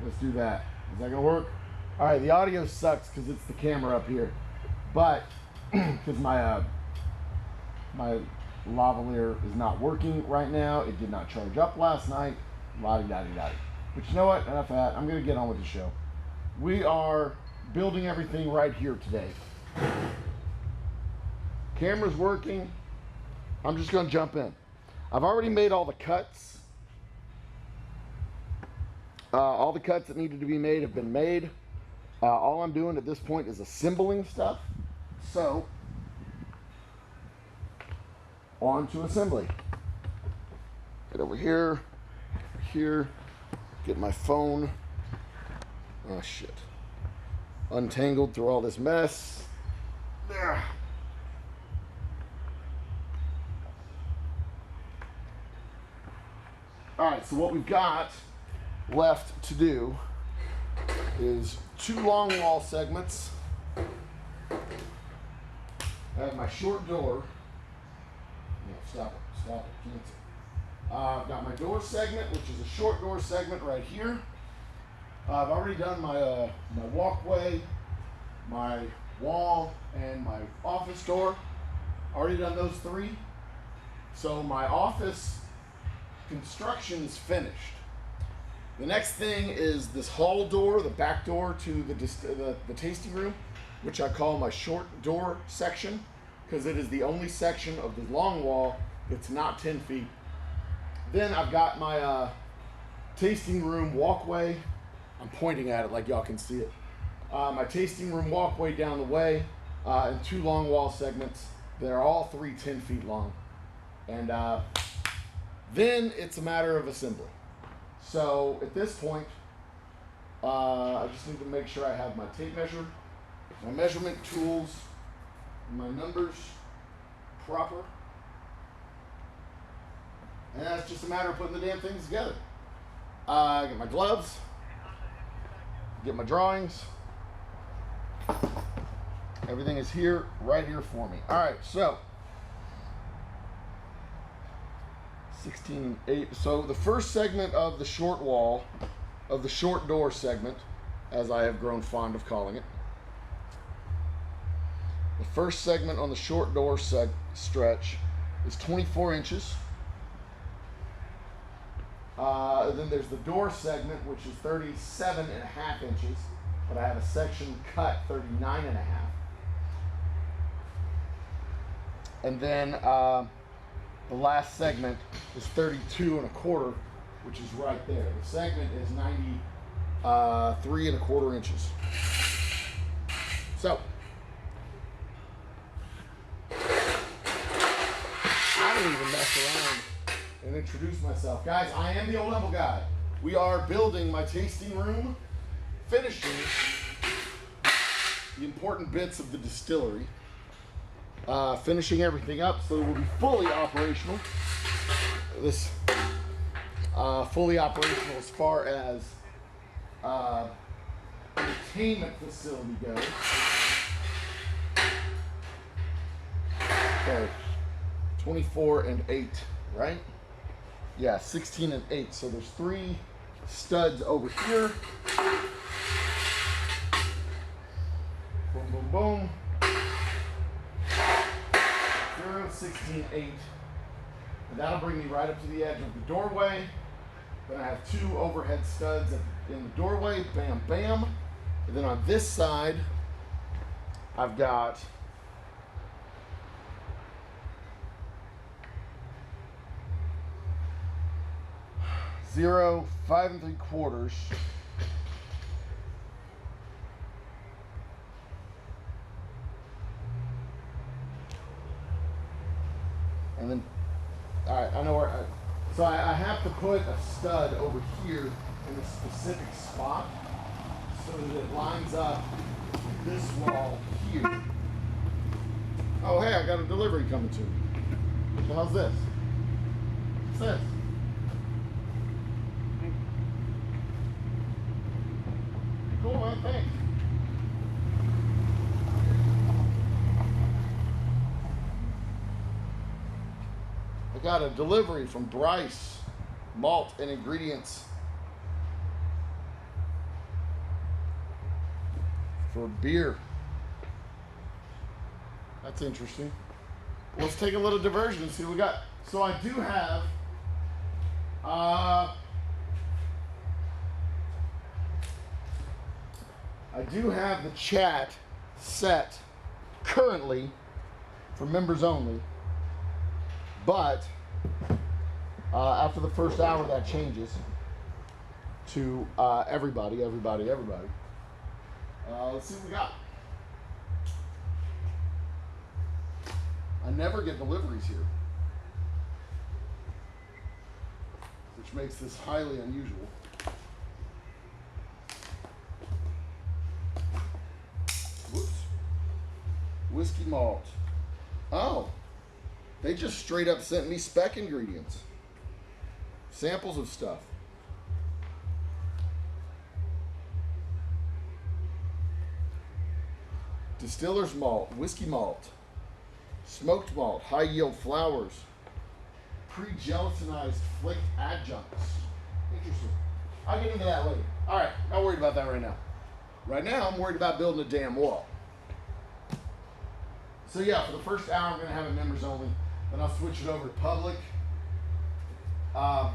Let's do that. Is that gonna work? All right, the audio sucks because it's the camera up here, but because my lavalier is not working right now. It did not charge up last night. La-di-da-di-da-di. But you know what? Enough of that. I'm gonna get on with the show. We are building everything right here today. Camera's working. I'm just gonna jump in. I've already made all the cuts. All the cuts that needed to be made have been made. All I'm doing at this point is assembling stuff. So, on to assembly. Get over here, get my phone. Oh shit. Untangled through all this mess. There. Alright, so what we've got left to do is 2 long wall segments. I have my short door. No, stop it, cancel. I've got my door segment, which is a short door segment right here. I've already done my my walkway, my wall, and my office door. Already done those 3. So my office construction is finished. The next thing is this hall door, the back door to the tasting room, which I call my short door section, because it is the only section of the long wall that's not 10 feet. Then I've got my tasting room walkway. I'm pointing at it like y'all can see it. My tasting room walkway down the way, and 2 long wall segments. They're all 3 10 feet long. And then it's a matter of assembly. So at this point, I just need to make sure I have my tape measure, my measurement tools, my numbers proper. And that's just a matter of putting the damn things together. Get my gloves, get my drawings. Everything is here, right here for me. All right, so 16 and 8. So the first segment of the short wall, of the short door segment, as I have grown fond of calling it. The first segment on the short door stretch is 24 inches. Then there's the door segment, which is 37.5 inches, but I have a section cut 39.5. And then the last segment is 32.25, which is right there. The segment is 93.25 inches. So, I don't even mess around and introduce myself. Guys, I am the Old Humble Guy. We are building my tasting room, finishing the important bits of the distillery, finishing everything up so it will be fully operational. This fully operational as far as entertainment facility goes. Okay, 24 and 8, right? Yeah, 16 and 8. So there's 3 studs over here. Boom, boom, boom. 0, 16, 8. And that'll bring me right up to the edge of the doorway. Then I have 2 overhead studs in the doorway. Bam, bam. And then on this side, I've got 0, 5 3/4. And then, all right, I know where. So I have to put a stud over here in a specific spot so that it lines up with this wall here. Oh, hey, I got a delivery coming to me. So how's this? What's this? Cool, man, thanks. I got a delivery from Bryce Malt and Ingredients. for beer. That's interesting. Let's take a little diversion and see what we got. So I do have the chat set currently for members only, but after the first hour that changes to everybody. Let's see what we got. I never get deliveries here, which makes this highly unusual. Whoops. Whiskey malt. Oh, they just straight up sent me Spec ingredients. Samples of stuff. Distiller's malt, whiskey malt, smoked malt, high yield flowers, pre-gelatinized flaked adjuncts. Interesting. I'll get into that later. All right, not worried about that right now. Right now, I'm worried about building a damn wall. So yeah, for the first hour, I'm gonna have it members only. Then I'll switch it over to public. All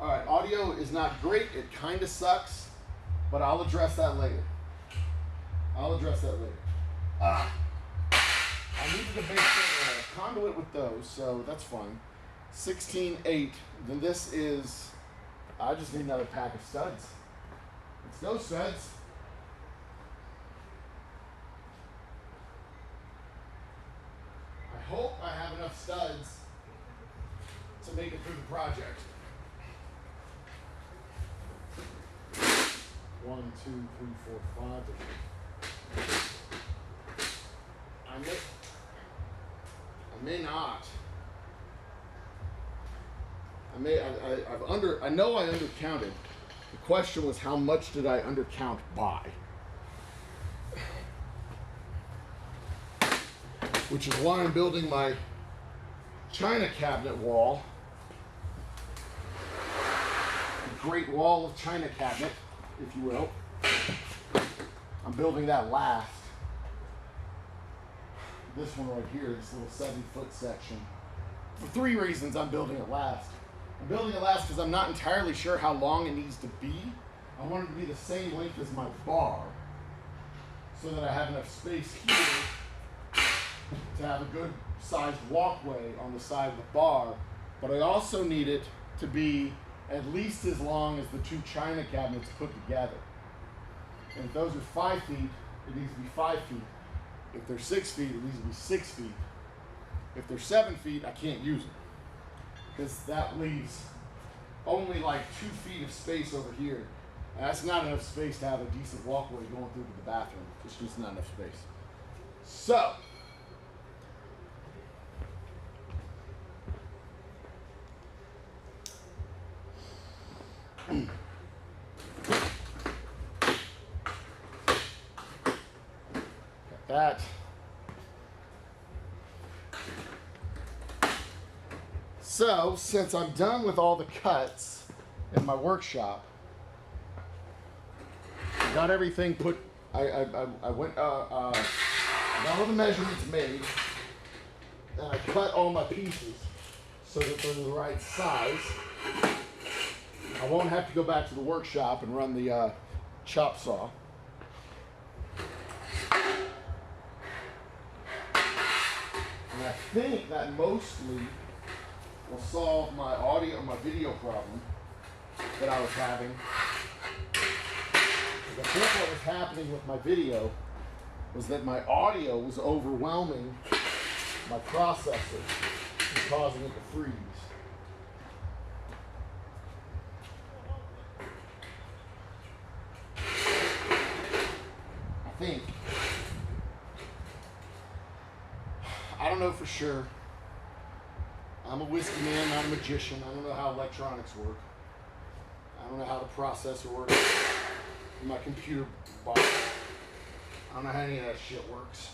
right, audio is not great. It kind of sucks, but I'll address that later. I needed to make a conduit with those, so that's fine. 16.8. Then this is, I just need another pack of studs. Let's go, studs. I hope I have enough studs to make it through the project. 1, 2, 3, 4, 5. I may not. I know I undercounted. The question was, how much did I undercount by? Which is why I'm building my china cabinet wall. The Great Wall of China Cabinet, if you will. I'm building that last. This one right here, this little 7-foot section. For 3 reasons I'm building it last. I'm building it last because I'm not entirely sure how long it needs to be. I want it to be the same length as my bar, so that I have enough space here to have a good sized walkway on the side of the bar. But I also need it to be at least as long as the 2 china cabinets put together. And if those are 5 feet, it needs to be 5 feet. If they're 6 feet, it needs to be 6 feet. If they're 7 feet, I can't use them, because that leaves only like 2 feet of space over here. And that's not enough space to have a decent walkway going through to the bathroom. It's just not enough space. So, got that. So, since I'm done with all the cuts in my workshop, I got everything put. I went. Got all the measurements made, and I cut all my pieces so that they're the right size. I won't have to go back to the workshop and run the chop saw. And I think that mostly will solve my audio, my video problem that I was having. I think what was happening with my video was that my audio was overwhelming my processor and causing it to freeze. I think. I don't know for sure. I'm a whiskey man, not a magician. I don't know how electronics work. I don't know how the processor works in my computer box. I don't know how any of that shit works.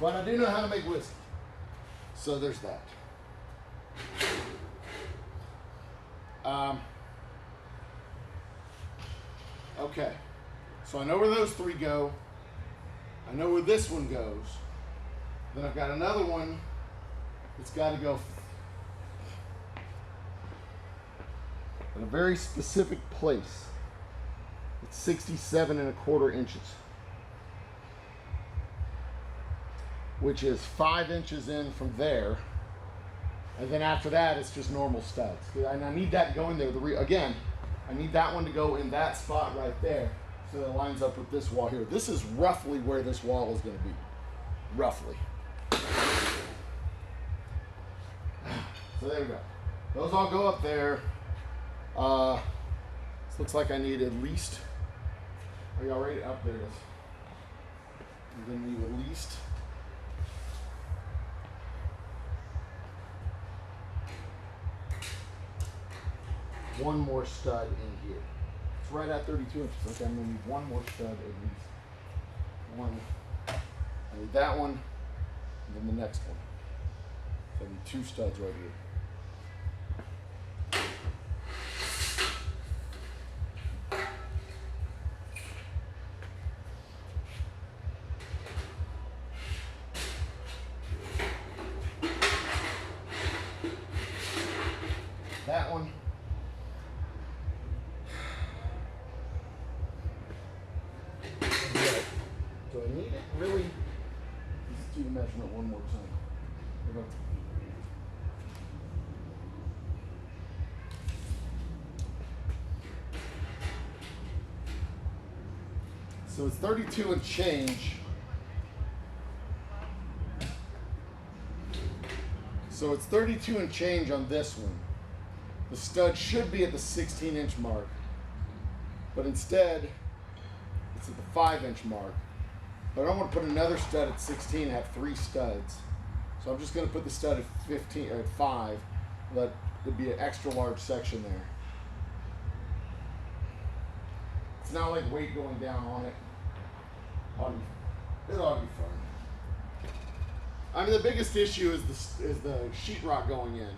But I do know how to make whiskey. So there's that. Okay, so I know where those three go. I know where this one goes. Then I've got another one that's got to go in a very specific place. It's 67¼ inches, which is 5 inches in from there. And then after that, it's just normal studs. And I need that to go in there. Again, I need that one to go in that spot right there so that it lines up with this wall here. This is roughly where this wall is going to be. Roughly. So there we go. Those all go up there. This looks like I need at least, are y'all ready? Up there it is. I'm going to need at least one more stud in here. It's right at 32 inches. Okay, I'm going to need one more stud at least. One. I need that one, and then the next one. So I need 2 studs right here. That one. Do I need it? Really? Let's do the measurement one more time. Here we go. So it's 32 and change. So it's 32 and change on this one. The stud should be at the 16-inch mark, but instead it's at the 5-inch mark. But I don't want to put another stud at 16 and have 3 studs. So I'm just going to put the stud at 15 or at 5. Let it be an extra large section there. It's not like weight going down on it. It ought to be fun. I mean, the biggest issue is the sheetrock going in,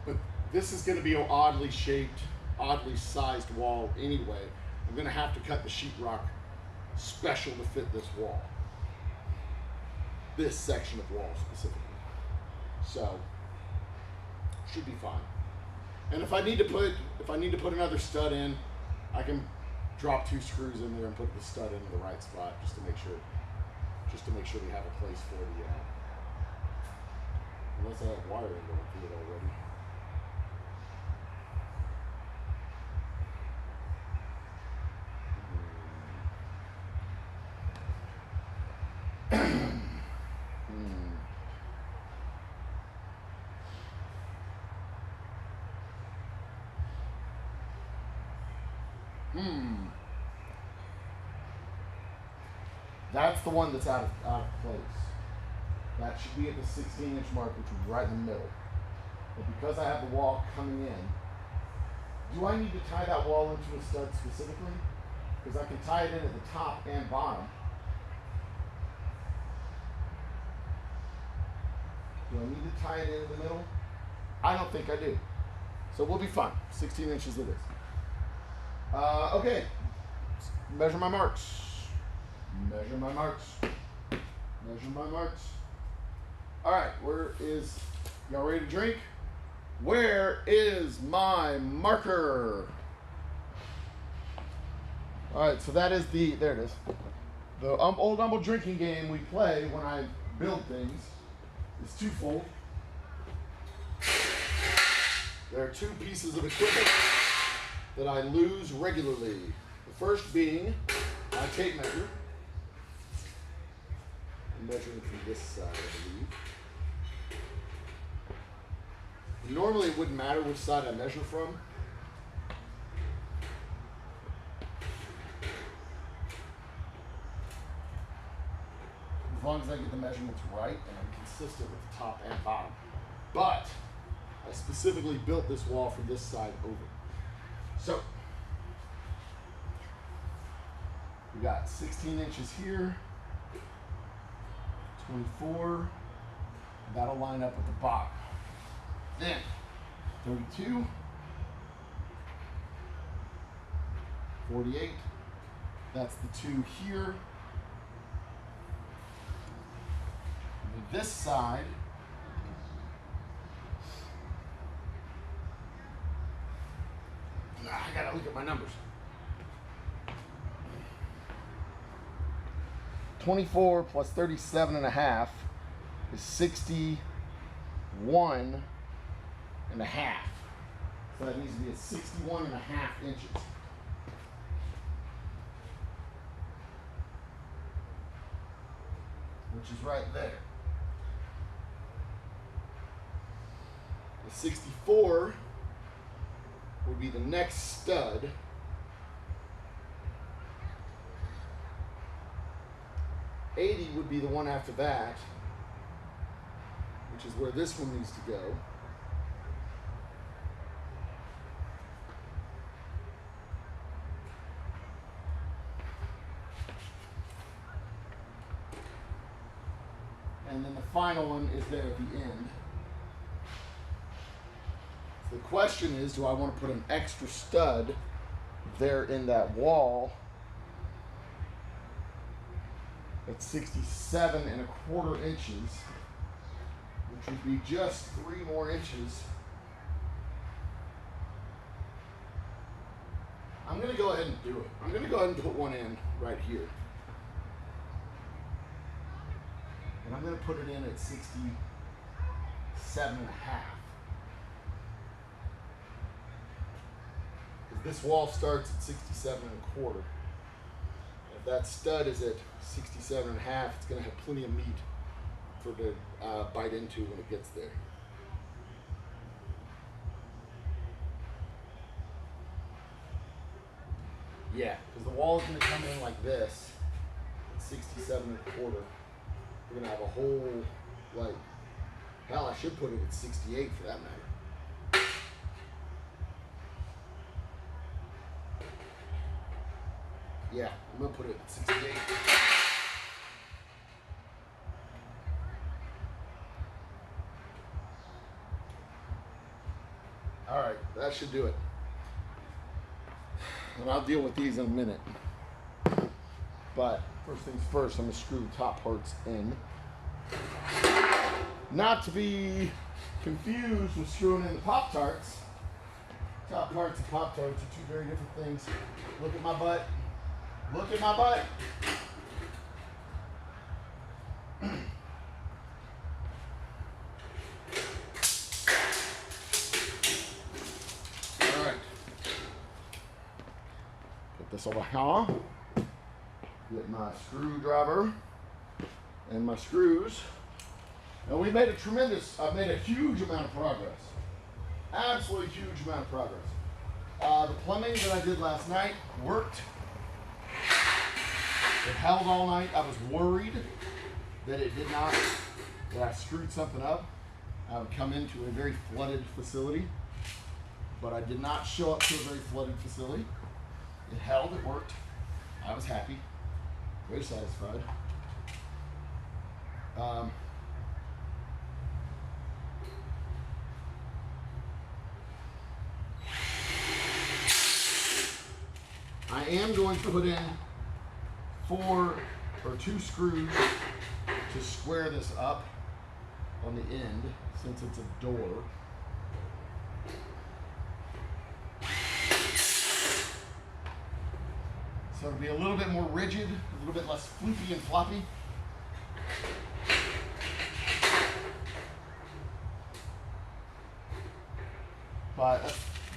but this is going to be an oddly shaped, oddly sized wall anyway. I'm going to have to cut the sheetrock special to fit this wall, this section of wall specifically. So should be fine. And if I need to put another stud in, I can drop 2 screws in there and put the stud into the right spot just to make sure we have a place for the unless I have wiring going through it already. That's the one that's out of place. That should be at the 16-inch mark, which would be right in the middle. But because I have the wall coming in, do I need to tie that wall into a stud specifically? Because I can tie it in at the top and bottom. Do I need to tie it in the middle? I don't think I do. So we'll be fine. 16 inches it is. Okay. Measure my marks. Measure my marks. Measure my marks. All right, y'all ready to drink? Where is my marker? All right, so that is there it is. The Old Humble drinking game we play when I build things is twofold. There are 2 pieces of equipment that I lose regularly. The first being my tape measure. I'm measuring from this side, I believe. Normally it wouldn't matter which side I measure from. As long as I get the measurements right and I'm consistent with the top and bottom. But I specifically built this wall from this side over. So we got 16 inches here, 24, that'll line up with the bottom. Then 32, 48, That's the 2 here. This side, I gotta look at my numbers. 24 plus 37.5 is 61.5. So that needs to be at 61.5 inches. Which is right there. The 64 would be the next stud. 80 would be the one after that, which is where this one needs to go. And then the final one is there at the end. So the question is, do I want to put an extra stud there in that wall at 67.25 inches, which would be just 3 more inches. I'm going to go ahead and do it. I'm going to go ahead and put one in right here. And I'm going to put it in at 67.5. Because this wall starts at 67.25. If that stud is at 67.5, it's going to have plenty of meat for it to bite into when it gets there. Yeah, because the wall is going to come in like this at 67.25. We're going to have a whole, like, hell, I should put it at 68 for that matter. Yeah, I'm going to put it at 68. All right, that should do it. And I'll deal with these in a minute. But first things first, I'm going to screw the top parts in. Not to be confused with screwing in the Pop-Tarts. Top parts and Pop-Tarts are 2 very different things. Look at my butt. Look at my butt. All right. Put this over here. Get my screwdriver and my screws. And we made I've made a huge amount of progress. Absolutely huge amount of progress. The plumbing that I did last night worked. It held all night. I was worried that it did not, that I screwed something up. I would come into a very flooded facility, but I did not show up to a very flooded facility. It held, it worked. I was happy, very satisfied. I am going to put in 4 or 2 screws to square this up on the end since it's a door. So it'll be a little bit more rigid, a little bit less floopy and floppy.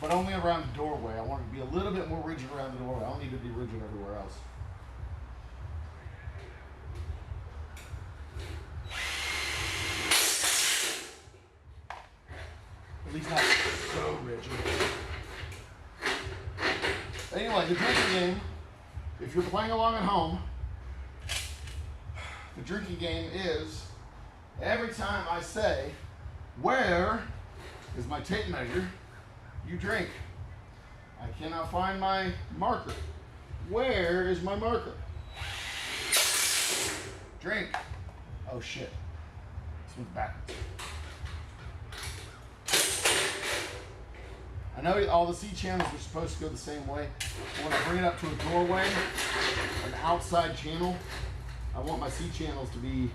But only around the doorway. I want it to be a little bit more rigid around the doorway. I don't need to be rigid everywhere else. At least not so rigid. Anyway, the drinking game, if you're playing along at home, the drinking game is every time I say, "Where is my tape measure?" you drink. I cannot find my marker. Where is my marker? Drink. Oh shit. This one's backwards. I know all the C channels are supposed to go the same way, but when I bring it up to a doorway, an outside channel, I want my C channels to be,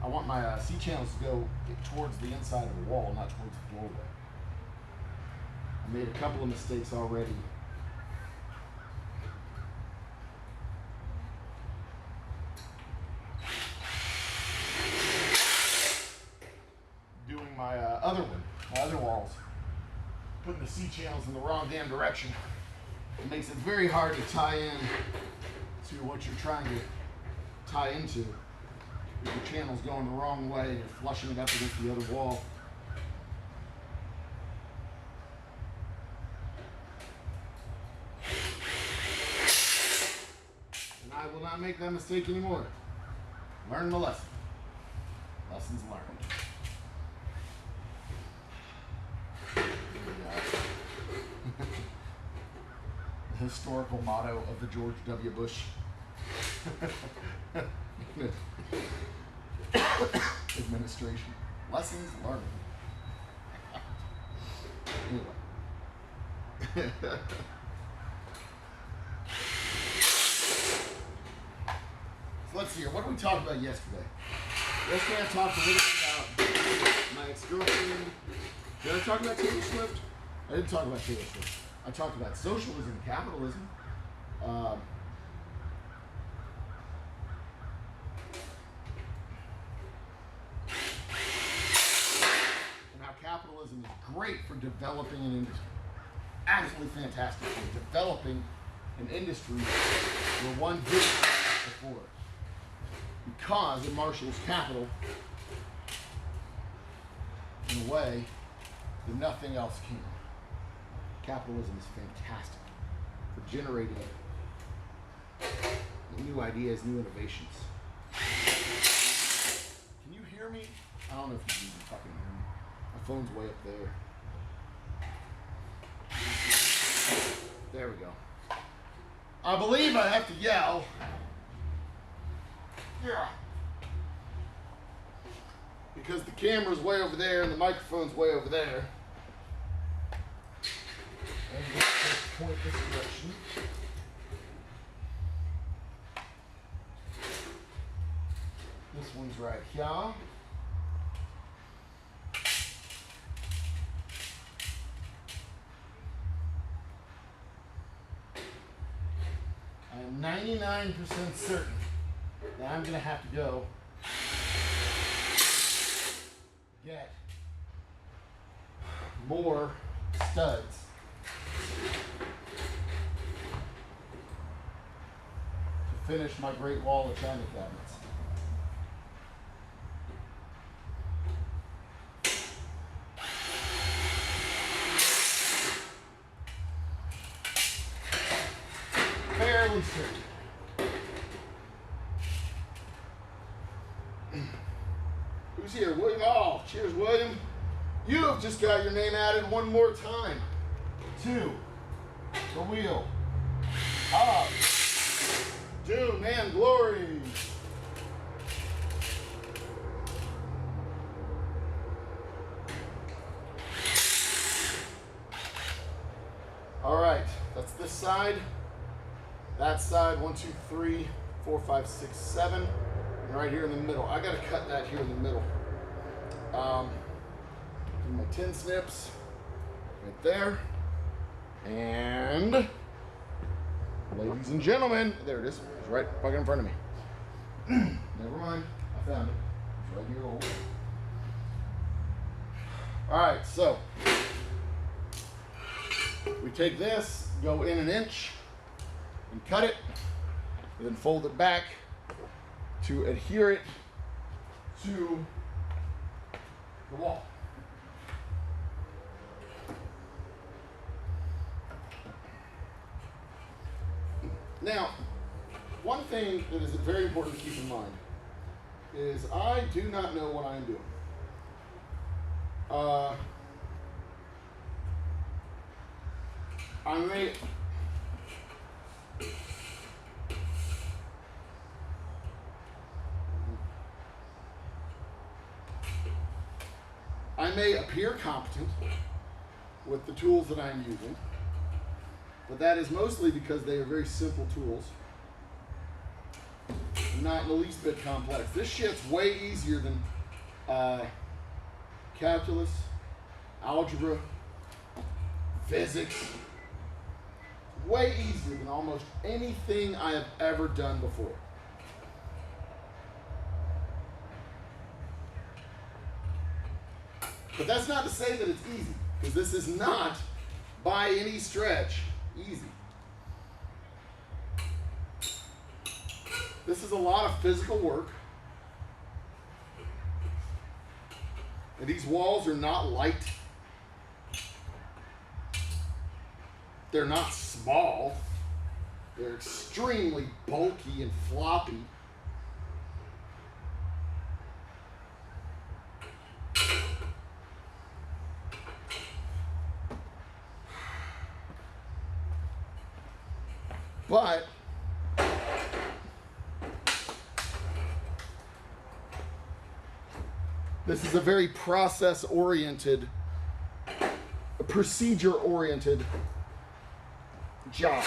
I want my C channels to go towards the inside of the wall, not towards the doorway. I made a couple of mistakes already. Doing my other one, my other walls. Putting the C channels in the wrong damn direction. It makes it very hard to tie in to what you're trying to tie into. If your channel's going the wrong way and you're flushing it up against the other wall. And I will not make that mistake anymore. Learn the lesson. Lessons learned. The historical motto of the George W. Bush administration. Lessons learned. Anyway. So let's see here. What did we talk about yesterday? Yesterday I talked a little bit about my ex-girlfriend. Did I talk about Taylor Swift? I didn't talk about Taylor Swift. I talked about socialism and capitalism. And how capitalism is great for developing an industry. Absolutely fantastic for developing an industry where one didn't before. Because it marshals capital in a way that nothing else can. Capitalism is fantastic for generating new ideas, new innovations. Can you hear me? I don't know if you can even fucking hear me. My phone's way up there. There we go. I believe I have to yell. Yeah. Because the camera's way over there and the microphone's way over there. And let's point this direction. This one's right here. I am 99% certain that I'm going to have to go get more studs to finish my Great Wall of China cabinets. Fairly certain. Who's here? William. Oh, cheers, William. You have just got your name added one more time to the wheel of doom and glory. All right, that's this side. That side, 1, 2, 3, 4, 5, 6, 7. And right here in the middle. I gotta cut that here in the middle. Do my tin snips right there. And ladies and gentlemen, there it is. It's right fucking in front of me. Never mind. I found it. It's right here. All right, so we take this, go in an inch, and cut it, and then fold it back to adhere it to the wall. Now, one thing that is very important to keep in mind is I do not know what I'm doing. I may appear competent, with the tools that I'm using, but that is mostly because they are very simple tools, not in the least bit complex. This shit's way easier than calculus, algebra, physics. Way easier than almost anything I have ever done before. But that's not to say that it's easy, because this is not, by any stretch, easy. This is a lot of physical work. And these walls are not light. They're not small. They're extremely bulky and floppy. But this is a very process-oriented, procedure-oriented job.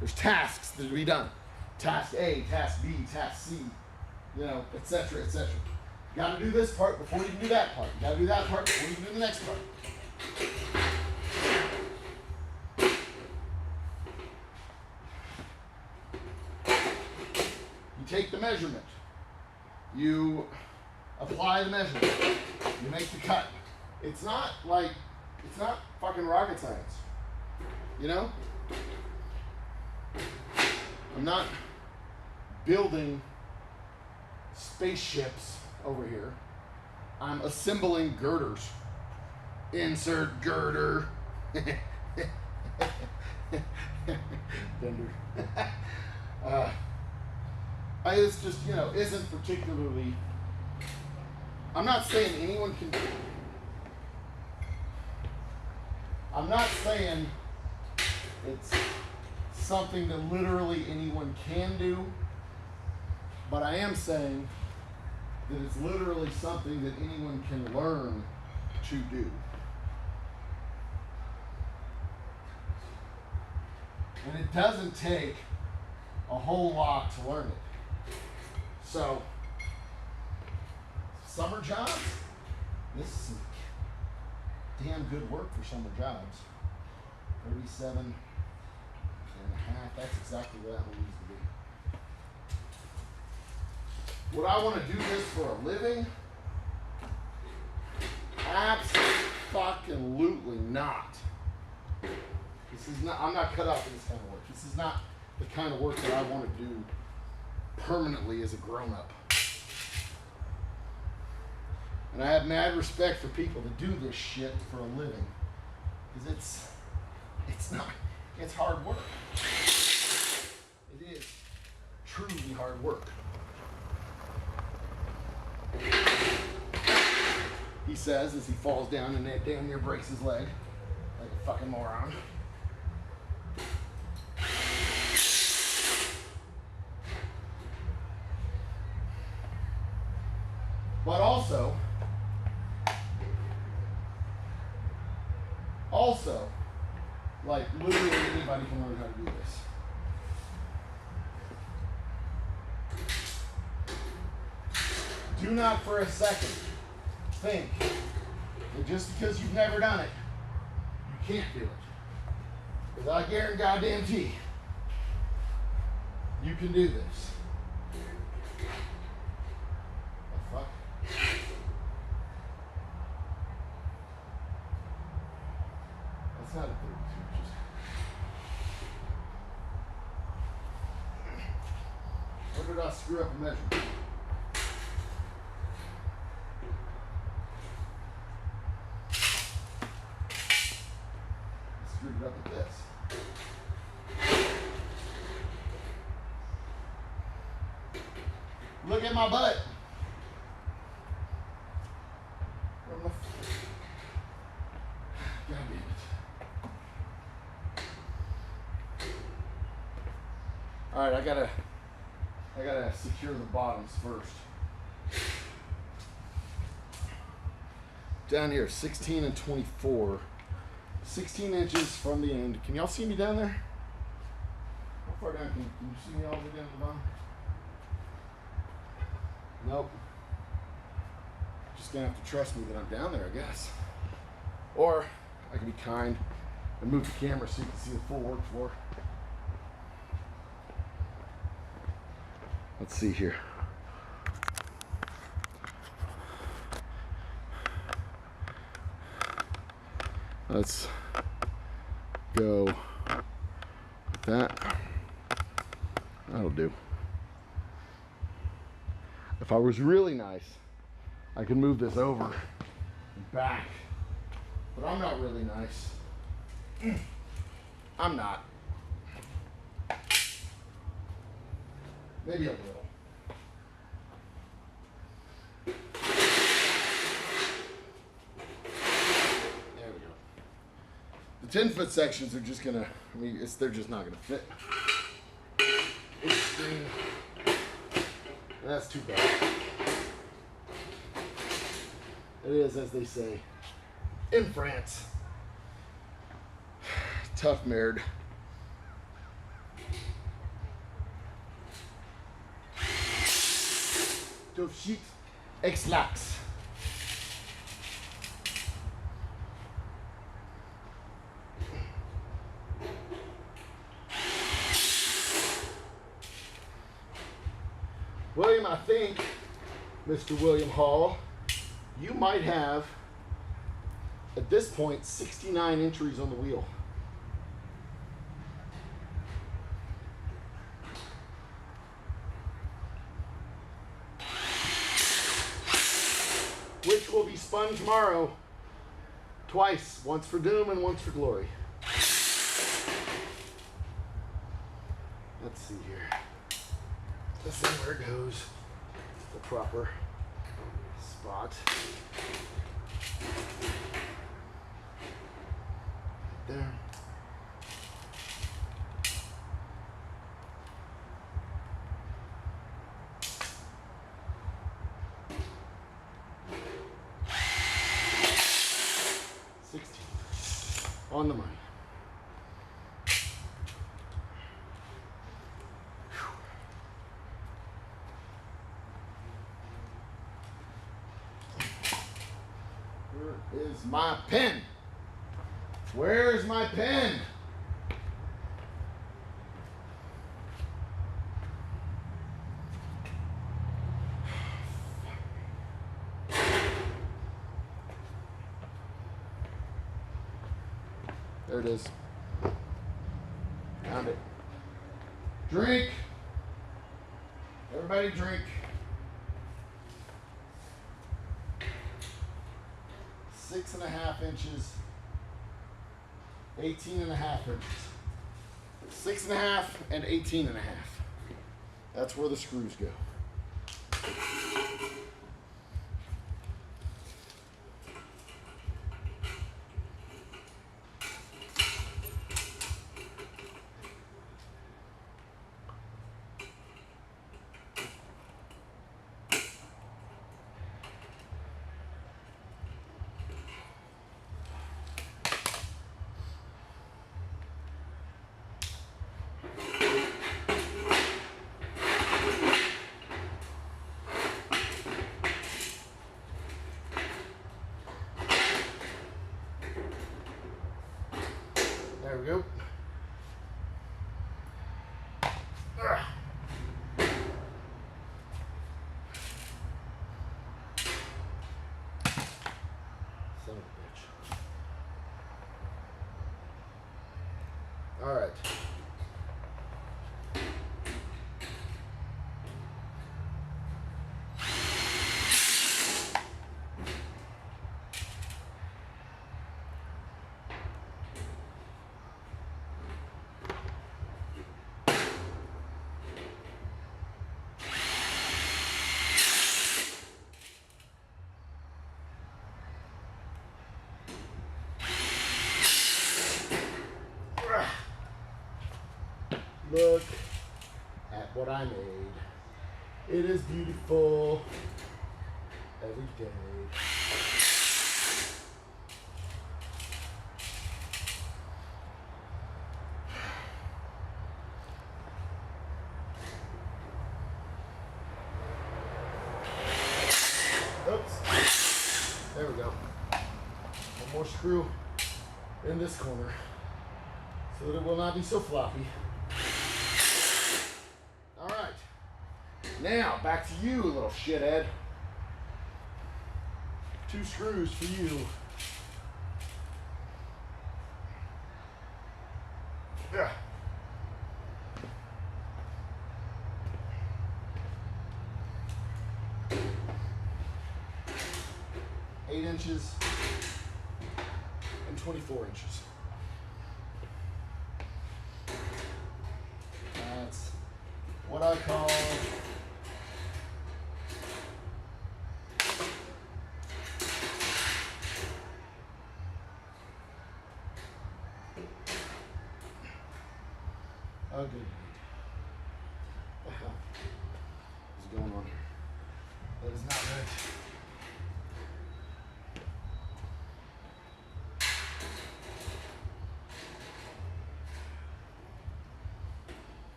There's tasks that to be done. Task A, task B, task C, etc., etc. You gotta do this part before you can do that part. You gotta do that part before you can do the next part. You take the measurement. You apply the measurement. You make the cut. It's not fucking rocket science. I'm not building spaceships over here. I'm assembling girders. Insert girder. Bender. It's just, isn't particularly... I'm not saying anyone can... I'm not saying it's something that literally anyone can do, but I am saying that it's literally something that anyone can learn to do. And it doesn't take a whole lot to learn it. So, summer jobs, this is some damn good work for summer jobs. 37 and a half, that's exactly what that one needs to be. Would I want to do this for a living? Absolutely not. This is not, I'm not cut out for this kind of work. This is not the kind of work that I want to do permanently as a grown-up. And I have mad respect for people that do this shit for a living. Because it's hard work. It is truly hard work. He says as he falls down and that damn near breaks his leg like a fucking moron. But also, like literally anybody can learn how to do this. Do not for a second think that just because you've never done it, you can't do it. Because I guarantee you can do this. The fuck? That's not a 32. Where did I screw up a measurement? Screwed it up with this. Look at my butt. God damn it. All right, I gotta secure the bottoms first. Down here, 16 and 24. 16 inches from the end. Can y'all see me down there? How far down can you see me all the way down to the bottom? Nope. Just gonna have to trust me that I'm down there, I guess. Or I can be kind and move the camera so you can see the full work floor. Let's see here. Let's go with that. That'll do. If I was really nice, I could move this over and back. But I'm not really nice. I'm not. Maybe a little. There we go. The 10-foot sections are just gonna, I mean, they're just not gonna fit. Extreme. That's too bad. It is, as they say, in France. Tough merde. Tough shit. Ex-lax. William, I think, Mr. William Hall, you might have, at this point, 69 entries on the wheel. Which will be spun tomorrow, twice, once for doom and once for glory. Let's see here. Let's see where it goes. The proper spot. Right there. On the money. Where is my pen? Where is my pen? There it is. Found it. Drink. Everybody drink. 6.5 inches. 18.5 inches. 6.5 and 18.5. That's where the screws go. There we go. Son of a bitch. All right. Look at what I made. It is beautiful every day. screw in this corner so that it will not be so floppy. All right, now back to you, little shithead. 2 screws for you. Yeah. Eight inches and 24 inches. That's what I call a good beat. What the hell is going on here? That is not right.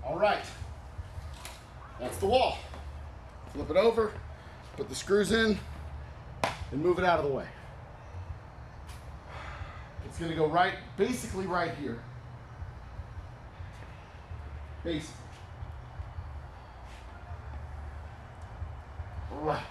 All right, that's the wall. Flip it over, put the screws in, and move it out of the way. It's gonna go right, basically right here. Basically. All right.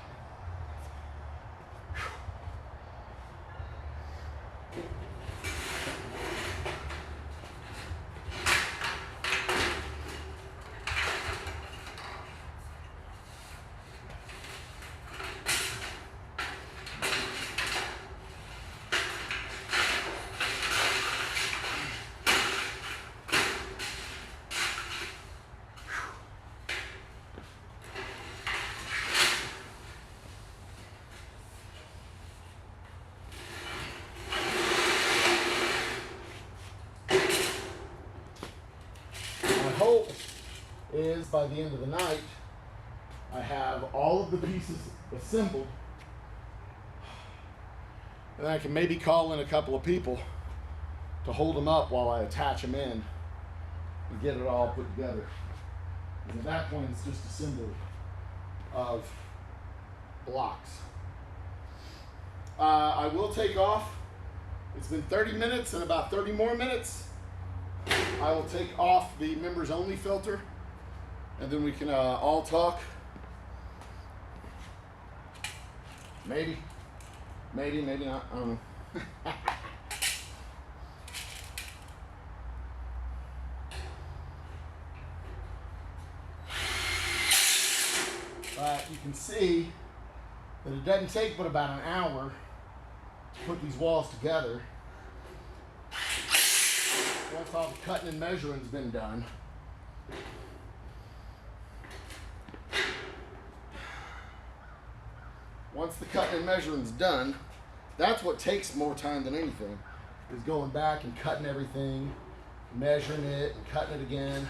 Hope is by the end of the night I have all of the pieces assembled and I can maybe call in a couple of people to hold them up while I attach them in and get it all put together. And at that point it's just assembly of blocks. I will take off. It's been 30 minutes and about 30 more minutes I will take off the members only filter and then we can all talk. Maybe not, I don't know. But you can see that it doesn't take but about an hour to put these walls together. Once all the cutting and measuring's been done. Once the cutting and measuring's done, that's what takes more time than anything, is going back and cutting everything, measuring it and cutting it again.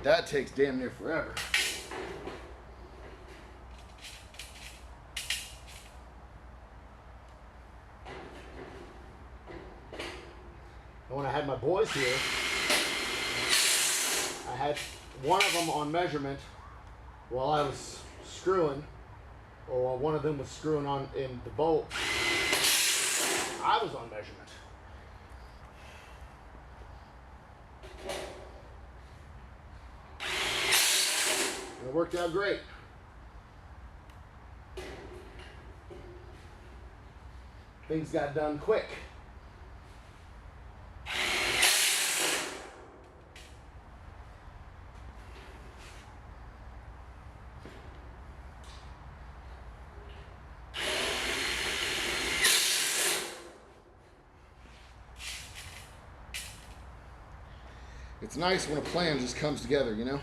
That takes damn near forever. When I had my boys here, I had one of them on measurement while I was screwing, or while one of them was screwing on in the bolt. I was on measurement. And it worked out great. Things got done quick. It's nice when a plan just comes together, you know?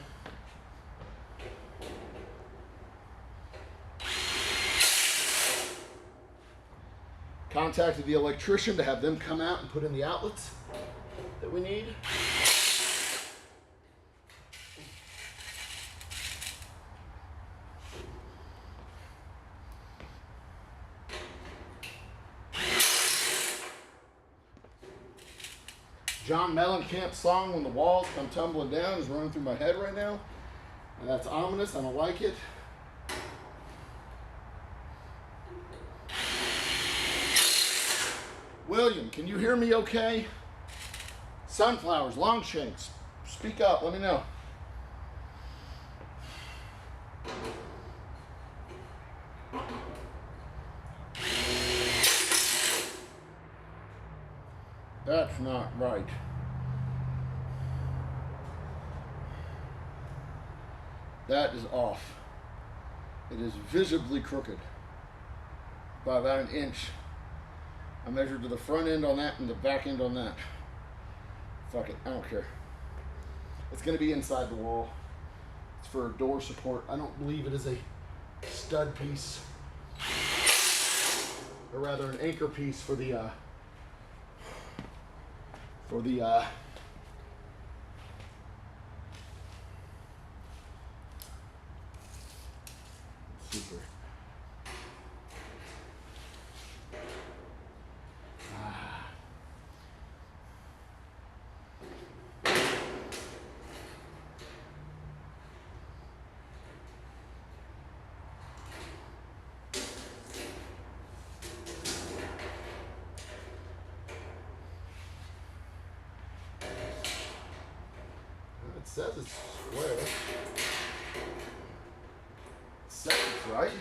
Contacted the electrician to have them come out and put in the outlets. that we need. John Mellencamp's song "When the Walls Come Tumbling Down" is running through my head right now. And that's ominous. I don't like it. William, can you hear me okay? Sunflowers, Longshanks, speak up, let me know. That's not right. That is off. It is visibly crooked by about an inch. I measured to the front end on that and the back end on that. Fuck it, I don't care. It's gonna be inside the wall. It's for door support. I don't believe it is a stud piece, or rather an anchor piece for the super. It says it's square. It says it's right.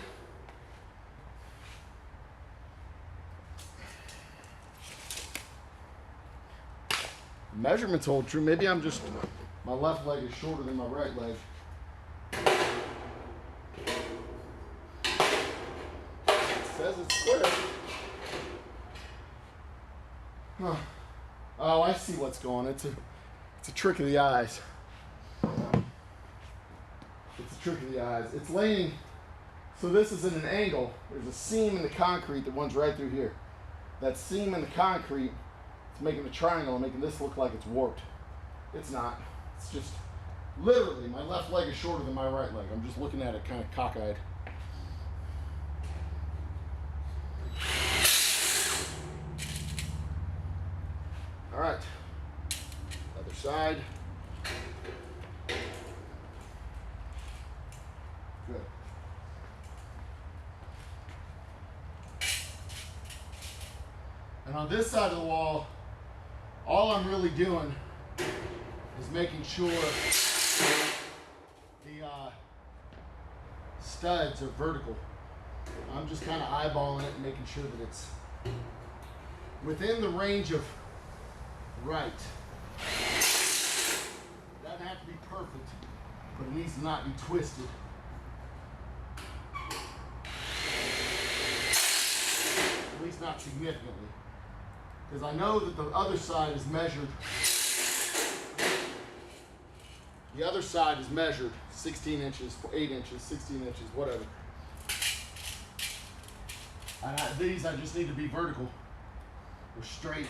Measurements hold true. Maybe I'm just, my left leg is shorter than my right leg. It says it's square. Huh. Oh, I see what's going on. It's a trick of the eyes. It's a trick of the eyes. It's laying, so this is at an angle. There's a seam in the concrete that runs right through here. That seam in the concrete, it's making a triangle and making this look like it's warped. It's not. It's just, literally, my left leg is shorter than my right leg. I'm just looking at it kind of cockeyed. All right, other side. Good. And on this side of the wall, all I'm really doing is making sure the studs are vertical. I'm just kind of eyeballing it and making sure that it's within the range of right. It doesn't have to be perfect, but it needs to not be twisted. At least not significantly. Because I know that the other side is measured. The other side is measured 16 inches, 8 inches, 16 inches, whatever. And these I just need to be vertical or straight.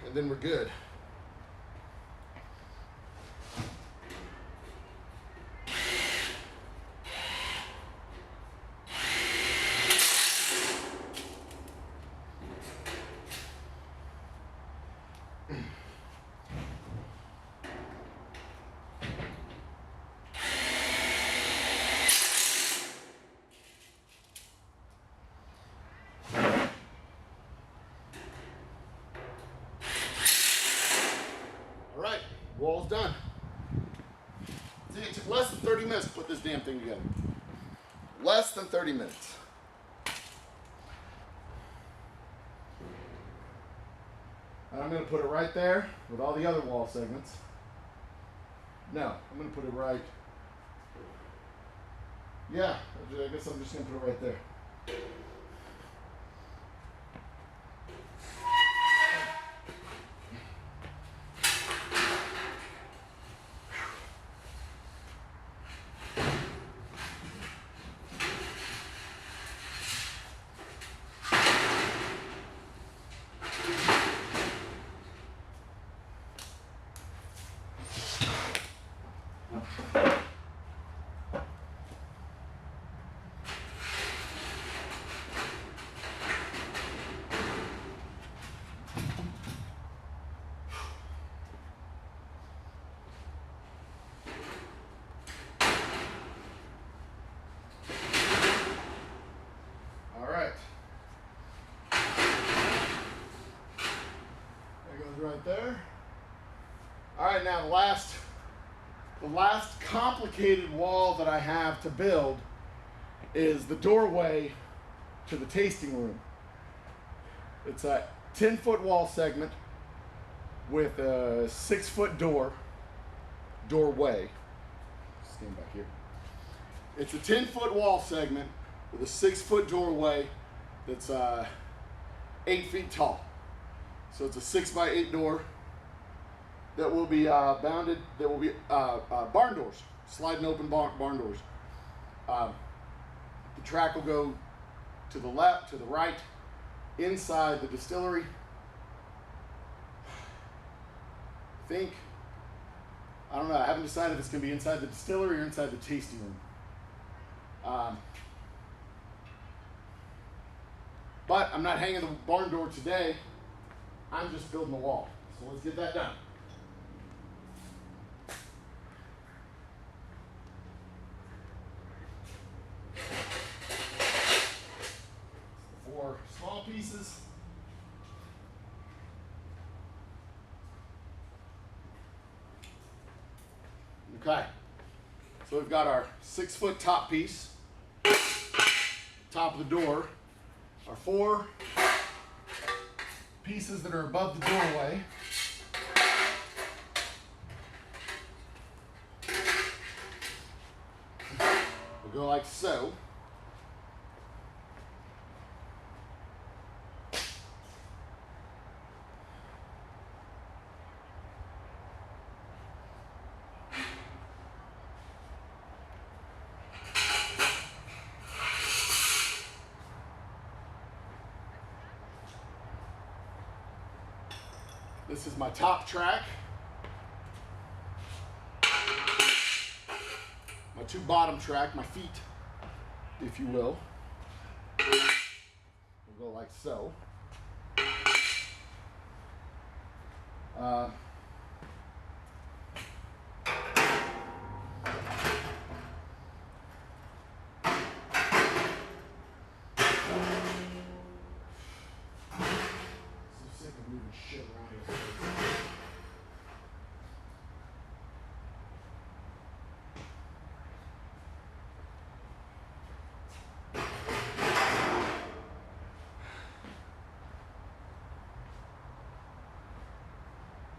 And then we're good. Wall's done. See, it took less than 30 minutes to put this damn thing together. Less than 30 minutes. And I'm going to put it right there with all the other wall segments. No, I'm going to put it right. Yeah, I guess I'm just going to put it right there. right there. All right, now the last complicated wall that I have to build is the doorway to the tasting room. It's a 10-foot wall segment with a 6-foot doorway. Stand back here. It's a 10-foot wall segment with a 6-foot doorway that's 8 feet tall. So it's a 6x8 door that will be bounded. That will be barn doors, sliding open barn doors. The track will go to the left, to the right, inside the distillery. I don't know. I haven't decided if it's going to be inside the distillery or inside the tasting room. But I'm not hanging the barn door today. I'm just building the wall. So let's get that done. Four small pieces. Okay. So we've got our 6-foot top piece, top of the door, our 4 pieces that are above the doorway. We'll go like so. This is my top track. My 2 bottom track, my feet, if you will. We'll go like so. Shit around here.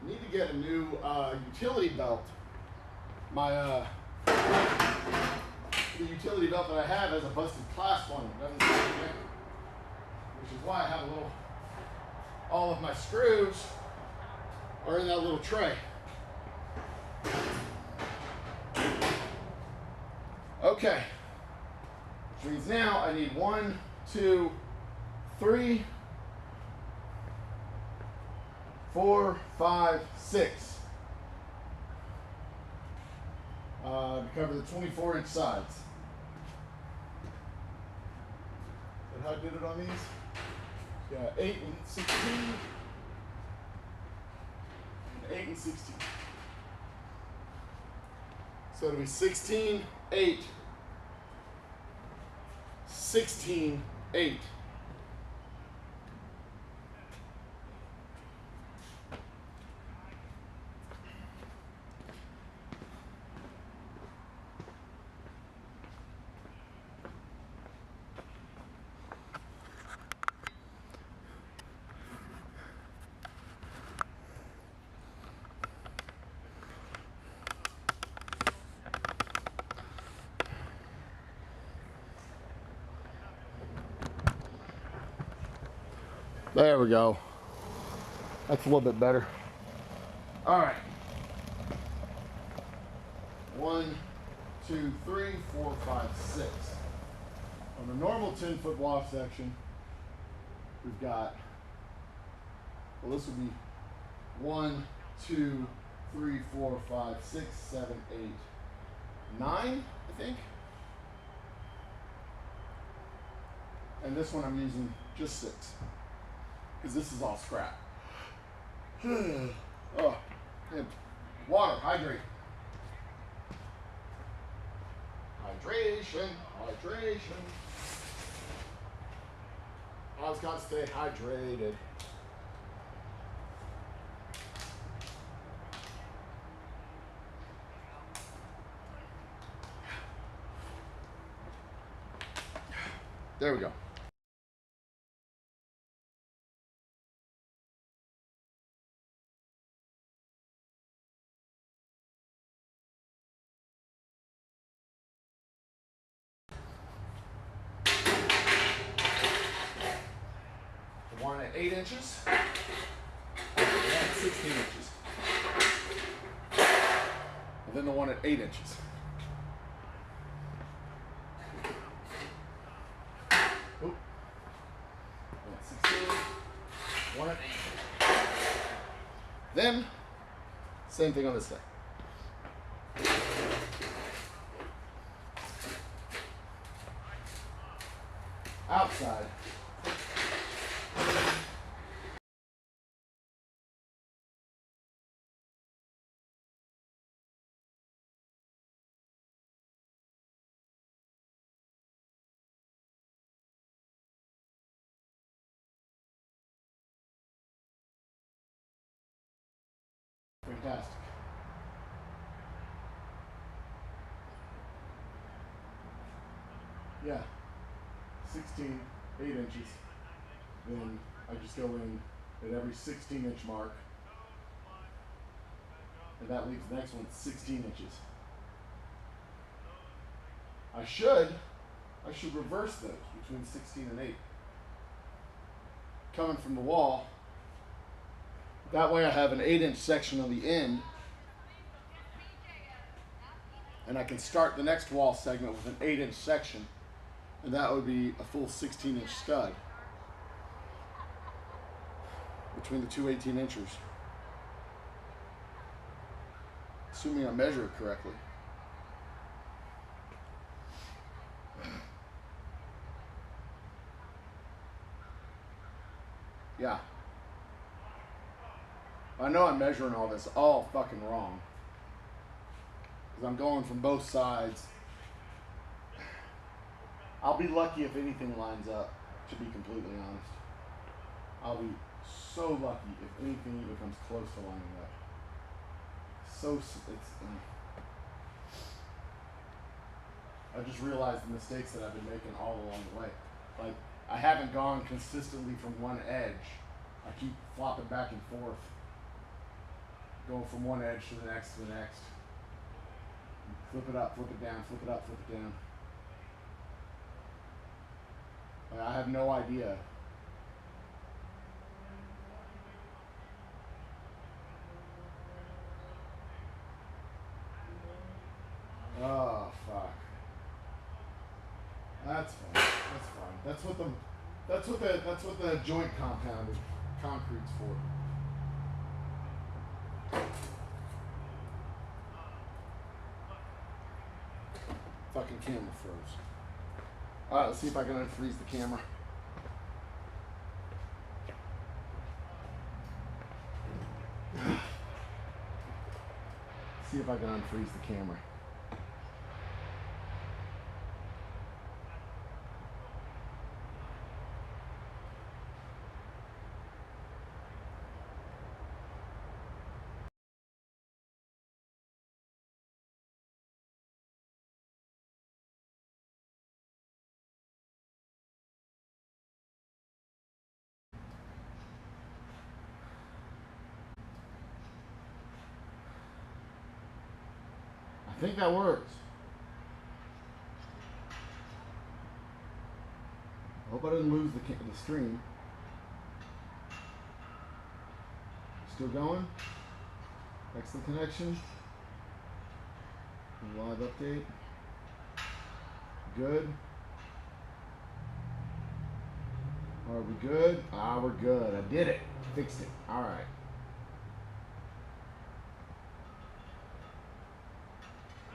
I need to get a new utility belt. The utility belt that I have has a busted clasp on it. Doesn't seem to connect, which is why I have a little. All of my screws are in that little tray. Okay, which means now I need 1, 2, 3, 4, 5, 6 to cover the 24-inch sides. Is that how I did it on these? Yeah, 8 and 16, and 8 and 16. So it'll be 16, 8, 16, 8. There we go. That's a little bit better. All right. 1, 2, 3, 4, 5, 6. On the normal 10-foot wall section, we've got, well, this would be 1, 2, 3, 4, 5, 6, 7, 8, 9, I think. And this one I'm using just 6. Because this is all scrap. Oh, and water, hydrate. Hydration. Always got to stay hydrated. There we go. The one at 8 inches, the one at 16 inches, and then the one at 8 inches. Oop. One at 16, one at 8. Then, same thing on this side. Outside. Fantastic. Yeah. 16, 8 inches. Then I just go in at every 16-inch mark. And that leaves the next one 16 inches. I should reverse those between 16 and 8. Coming from the wall. That way I have an 8-inch section on the end. And I can start the next wall segment with an 8-inch section. And that would be a full 16-inch stud between the two 18-inchers. Assuming I measure it correctly. Yeah. I know I'm measuring all this all fucking wrong. Because I'm going from both sides. I'll be lucky if anything lines up, to be completely honest. I'll be so lucky if anything even comes close to lining up. I just realized the mistakes that I've been making all along the way. Like, I haven't gone consistently from one edge. I keep flopping back and forth. Going from one edge to the next to the next. Flip it up, flip it down, flip it up, flip it down. I have no idea. Oh fuck. That's fine. That's fine. That's what the joint compounded concrete's for. Fucking camera froze. Alright, let's see if I can unfreeze the camera. See if I can unfreeze the camera. I think that works. I hope I didn't lose the stream. Still going? Excellent connection. Live update. Good. Are we good? Ah, we're good. I did it. Fixed it. All right.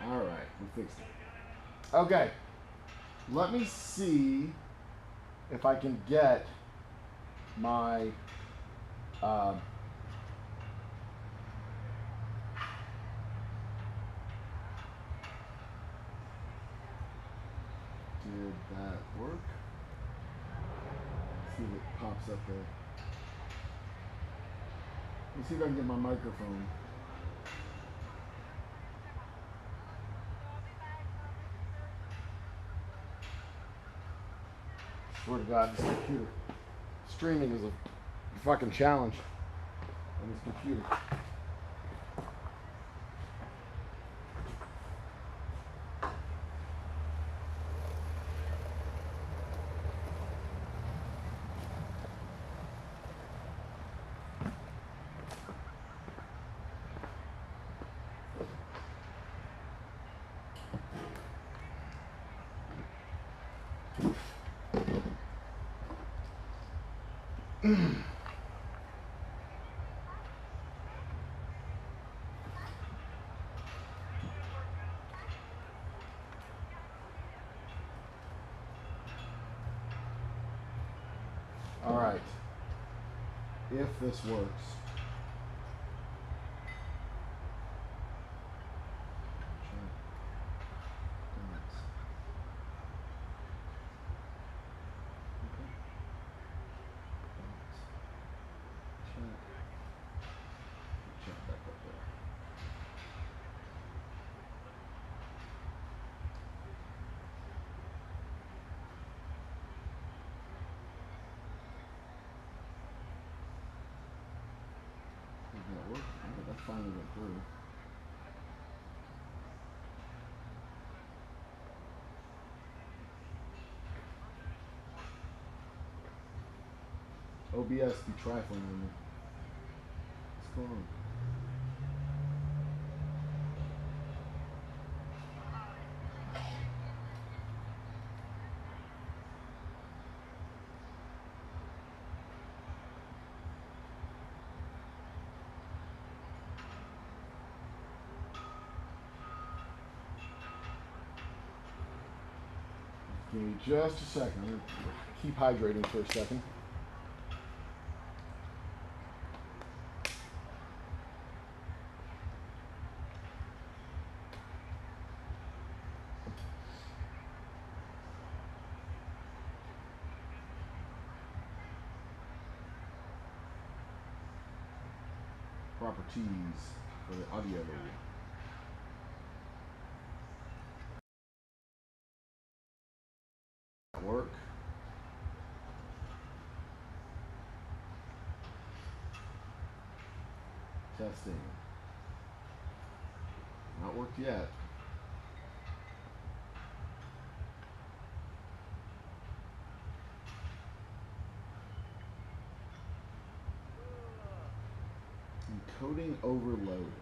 All right. We fixed it. Okay. Let me see if I can get my did that work? See if it pops up there. Let's see if I can get my microphone. swear to God, this computer streaming is a fucking challenge on this computer. All right, if this works. That work? That finally went through. OBS be trifling with me. What's going on? Give me just a second. I'm going to keep hydrating for a second. Properties for the audio. Work. Testing. Not worked yet. Encoding overload.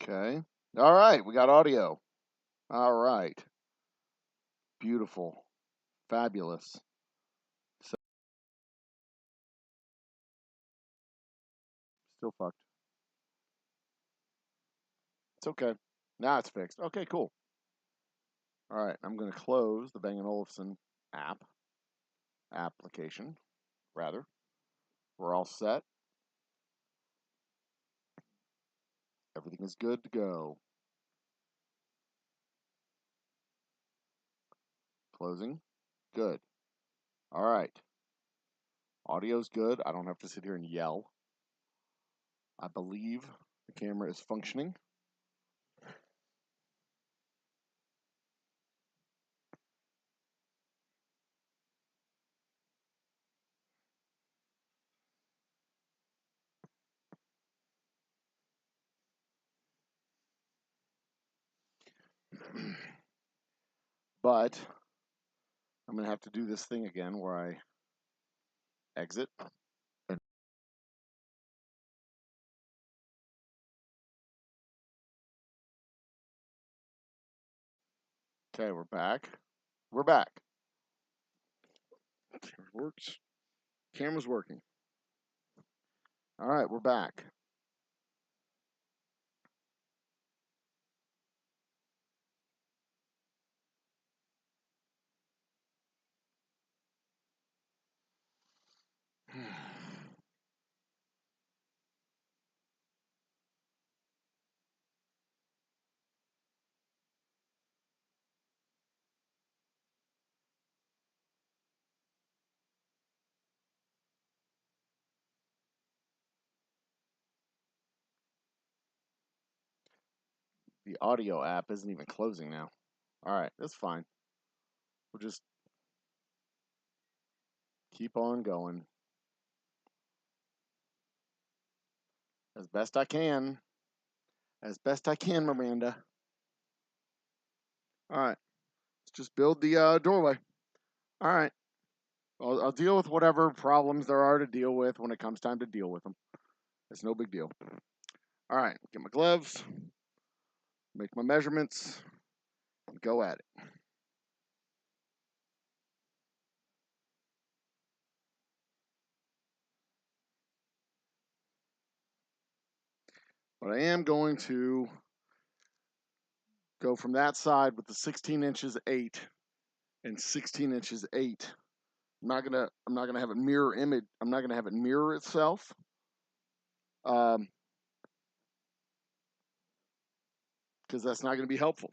Okay. All right, we got audio. All right. Beautiful. Fabulous. So, still fucked. It's okay. Now it's fixed. Okay, cool. All right, I'm going to close the Bang & Olufsen application, rather. We're all set. Everything is good to go. Closing. Good. All right. Audio's good. I don't have to sit here and yell. I believe the camera is functioning. But I'm going to have to do this thing again where I exit. Okay, we're back. We're back. Camera works. Camera's working. All right, we're back. The audio app isn't even closing now. All right, that's fine. We'll just keep on going as best I can. As best I can, Miranda. All right, let's just build the doorway. All right, I'll deal with whatever problems there are to deal with when it comes time to deal with them. It's no big deal. All right, get my gloves, make my measurements, and go at it. But I am going to go from that side with the 16 inches 8 and 16 inches 8. I'm not gonna have it mirror image. I'm not gonna have it mirror itself. Because that's not gonna be helpful.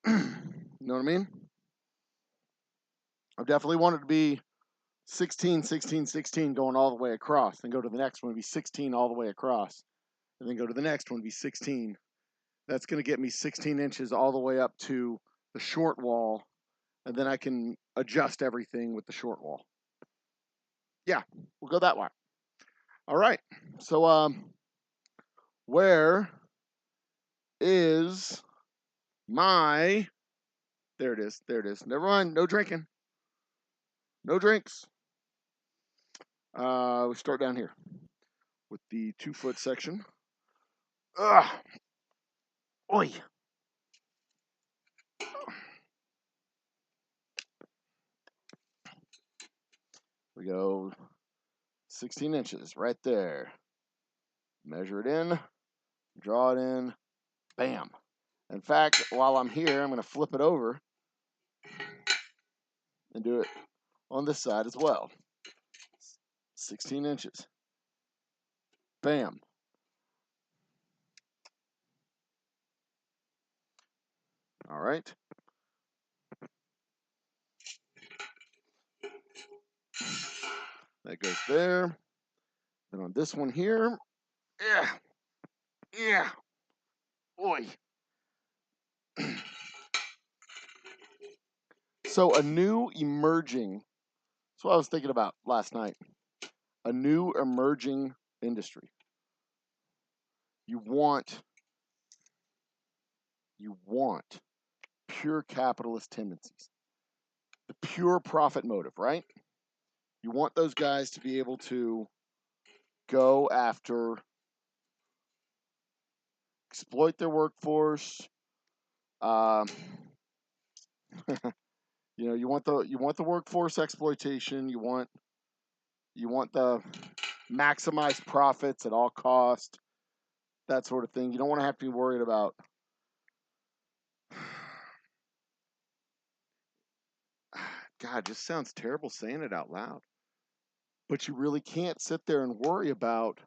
You know what I mean? I definitely want it to be 16, 16, 16 going all the way across. Then go to the next one, be 16 all the way across. And then go to the next one, be 16. That's going to get me 16 inches all the way up to the short wall. And then I can adjust everything with the short wall. Yeah, we'll go that way. All right. So, where is my... There it is. There it is. Never mind. No drinking. No drinks. We start down here with the 2-foot section. Ugh. Oi. We go 16 inches right there. Measure it in, draw it in, bam. In fact, while I'm here, I'm going to flip it over and do it on this side as well. 16 inches. Bam. All right. That goes there. Then on this one here, yeah, yeah, boy. So a new emerging, that's what I was thinking about last night. A new emerging industry. You want pure capitalist tendencies. The pure profit motive, right? You want those guys to be able to go after, exploit their workforce. You know, you want the workforce exploitation. You want the maximized profits at all cost, that sort of thing. You don't want to have to be worried about God, it just sounds terrible saying it out loud. But you really can't sit there and worry about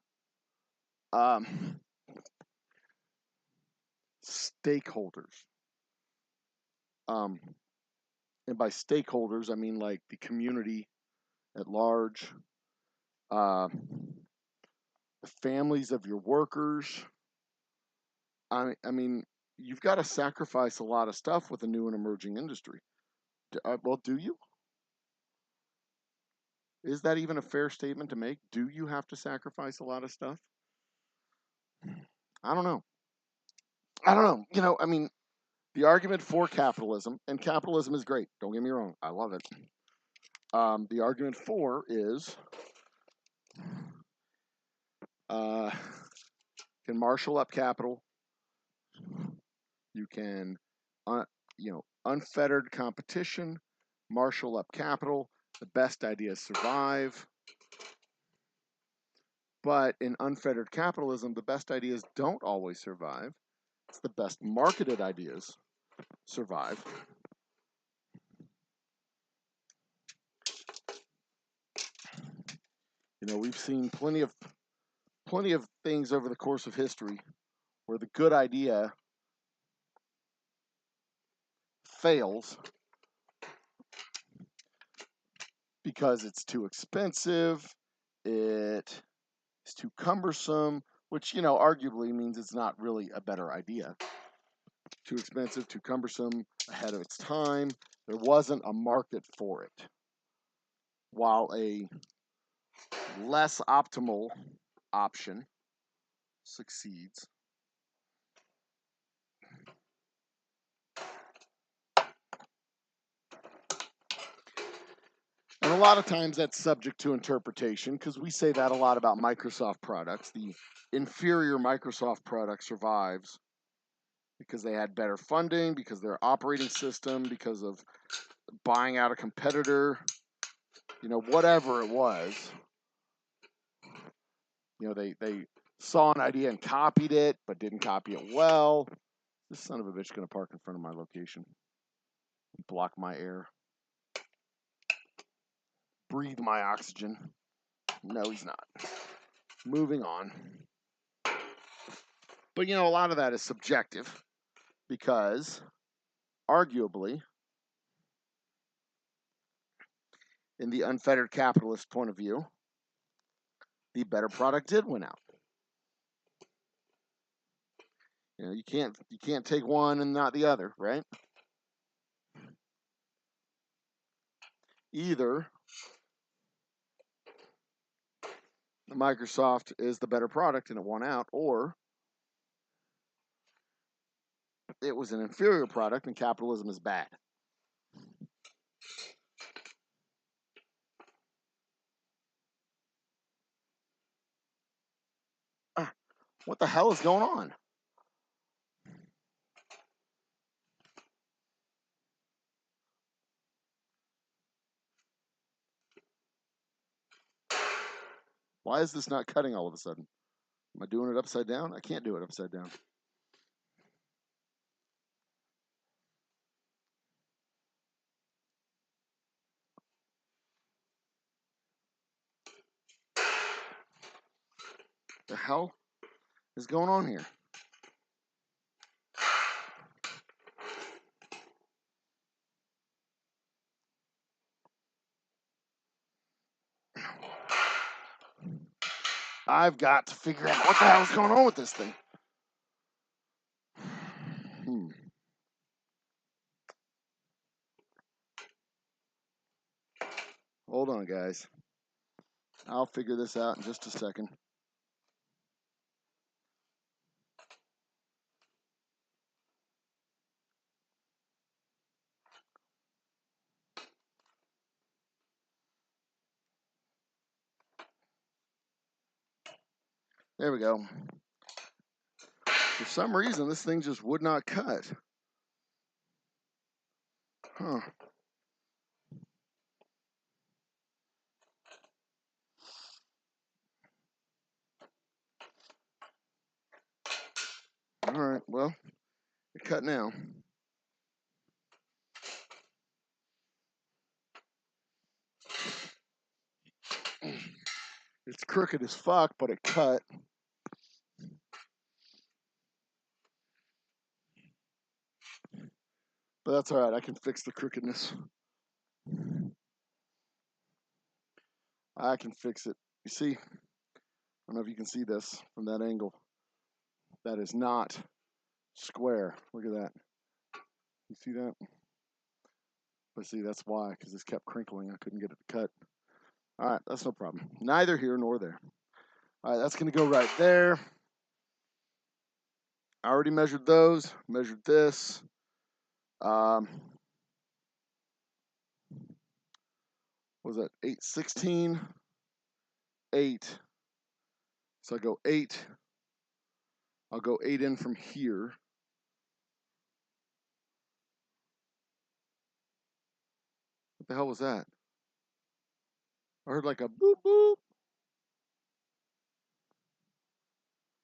stakeholders. And by stakeholders, I mean like the community at large, the families of your workers. I mean, you've got to sacrifice a lot of stuff with a new and emerging industry. Well, do you? Is that even a fair statement to make? Do you have to sacrifice a lot of stuff? I don't know. You know, I mean, the argument for capitalism, and capitalism is great. Don't get me wrong. I love it. The argument for is can marshal up capital. You can, you know, unfettered competition, marshal up capital. The best ideas survive. But in unfettered capitalism, the best ideas don't always survive. It's the best marketed ideas survive. You know, we've seen plenty of things over the course of history where the good idea fails because it's too expensive, it is too cumbersome, which, you know, arguably means it's not really a better idea. Too expensive, too cumbersome, ahead of its time. There wasn't a market for it. While a less optimal option succeeds. And a lot of times that's subject to interpretation because we say that a lot about Microsoft products. The inferior Microsoft product survives because they had better funding, because their operating system, because of buying out a competitor, you know, whatever it was. You know, they saw an idea and copied it, but didn't copy it well. This son of a bitch is going to park in front of my location. Block my air. Breathe my oxygen. No, he's not. Moving on. But, you know, a lot of that is subjective because, arguably, in the unfettered capitalist point of view, the better product did win out. You know, you can't take one and not the other, right? Either Microsoft is the better product and it won out, or it was an inferior product and capitalism is bad. What the hell is going on? Why is this not cutting all of a sudden? Am I doing it upside down? I can't do it upside down. The hell is going on here? I've got to figure out what the hell is going on with this thing. Hold on, guys. I'll figure this out in just a second. There we go. For some reason, this thing just would not cut. Huh. All right, well, it cut now. It's crooked as fuck, but it cut. But that's all right. I can fix the crookedness. I can fix it. You see? I don't know if you can see this from that angle. That is not square. Look at that. You see that? But see, that's why, because this kept crinkling. I couldn't get it to cut. All right, that's no problem. Neither here nor there. All right, that's going to go right there. I already measured those. Measured this. What was that? 816. 8. So I go 8. I'll go 8 in from here. What the hell was that? I heard like a boop boop.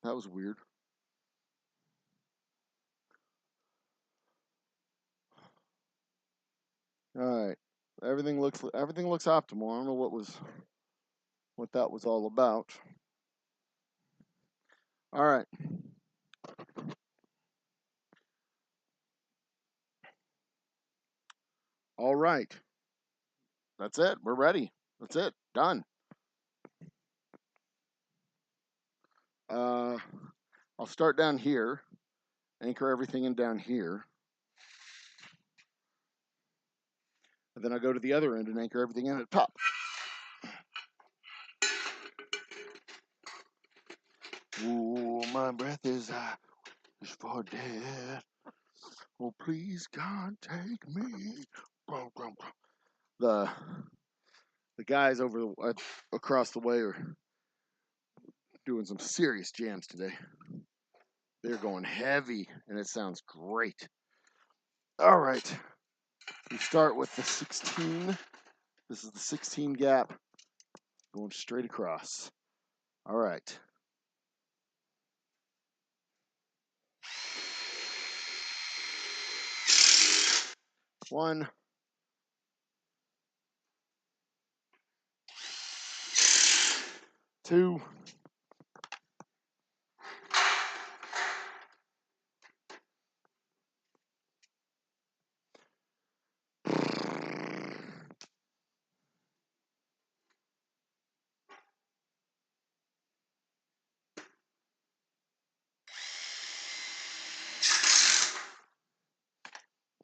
That was weird. All right. Everything looks optimal. I don't know what that was all about. All right. All right. That's it. We're ready. That's it. Done. I'll start down here. Anchor everything in down here. And then I'll go to the other end and anchor everything in at the top. Ooh, my breath is for death. Oh, please, God, take me. The guys across the way are doing some serious jams today. They're going heavy, and it sounds great. All right. We start with the 16. This is the 16 gap going straight across. All right. One. Two.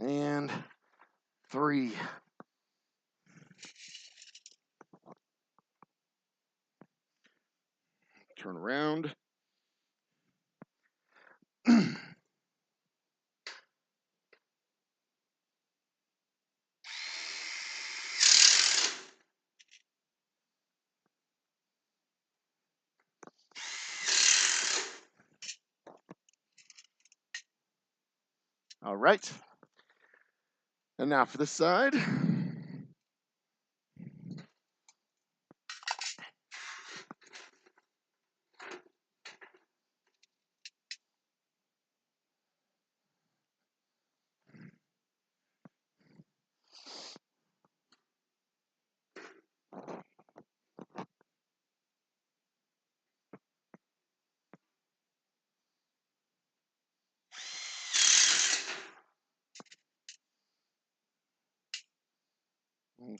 And 3. Turn around. All right. And now for this side.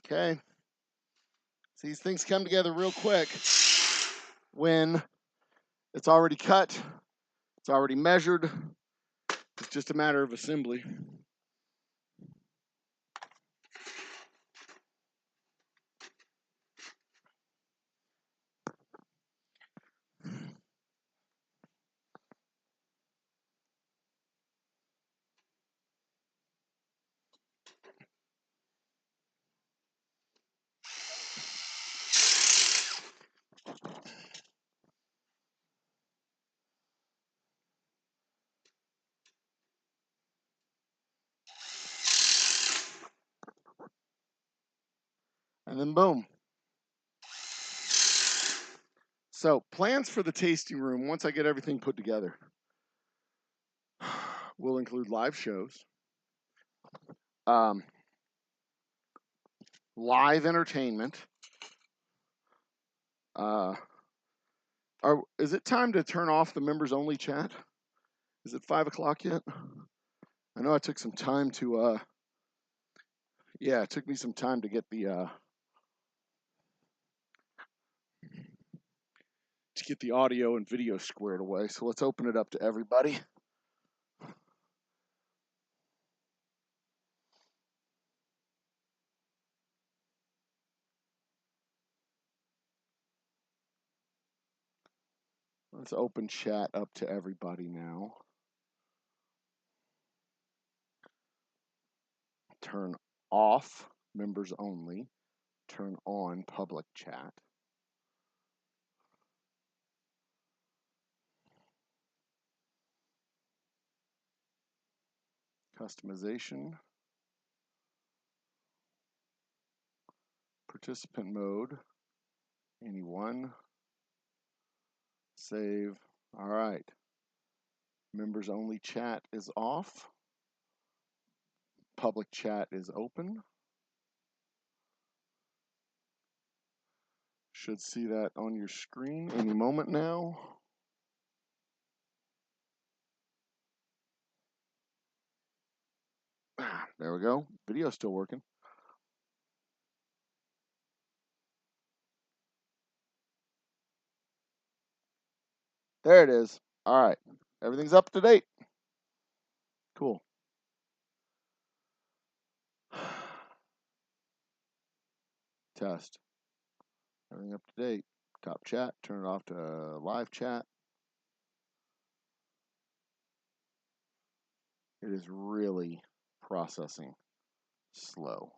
Okay. So these things come together real quick when it's already cut, it's already measured. It's just a matter of assembly. And then boom. So plans for the tasting room, once I get everything put together, will include live shows, live entertainment. Is it time to turn off the members only chat? Is it 5 o'clock yet? I know I took some time to, yeah, it took me some time to get the audio and video squared away. So let's open it up to everybody. Let's open chat up to everybody now. Turn off members only. Turn on public chat. Customization. Participant mode. Anyone. Save. All right. Members only chat is off. Public chat is open. Should see that on your screen any moment now. There we go. Video's still working. There it is. All right. Everything's up to date. Cool. Test. Everything up to date. Top chat. Turn it off to live chat. It is really processing slow.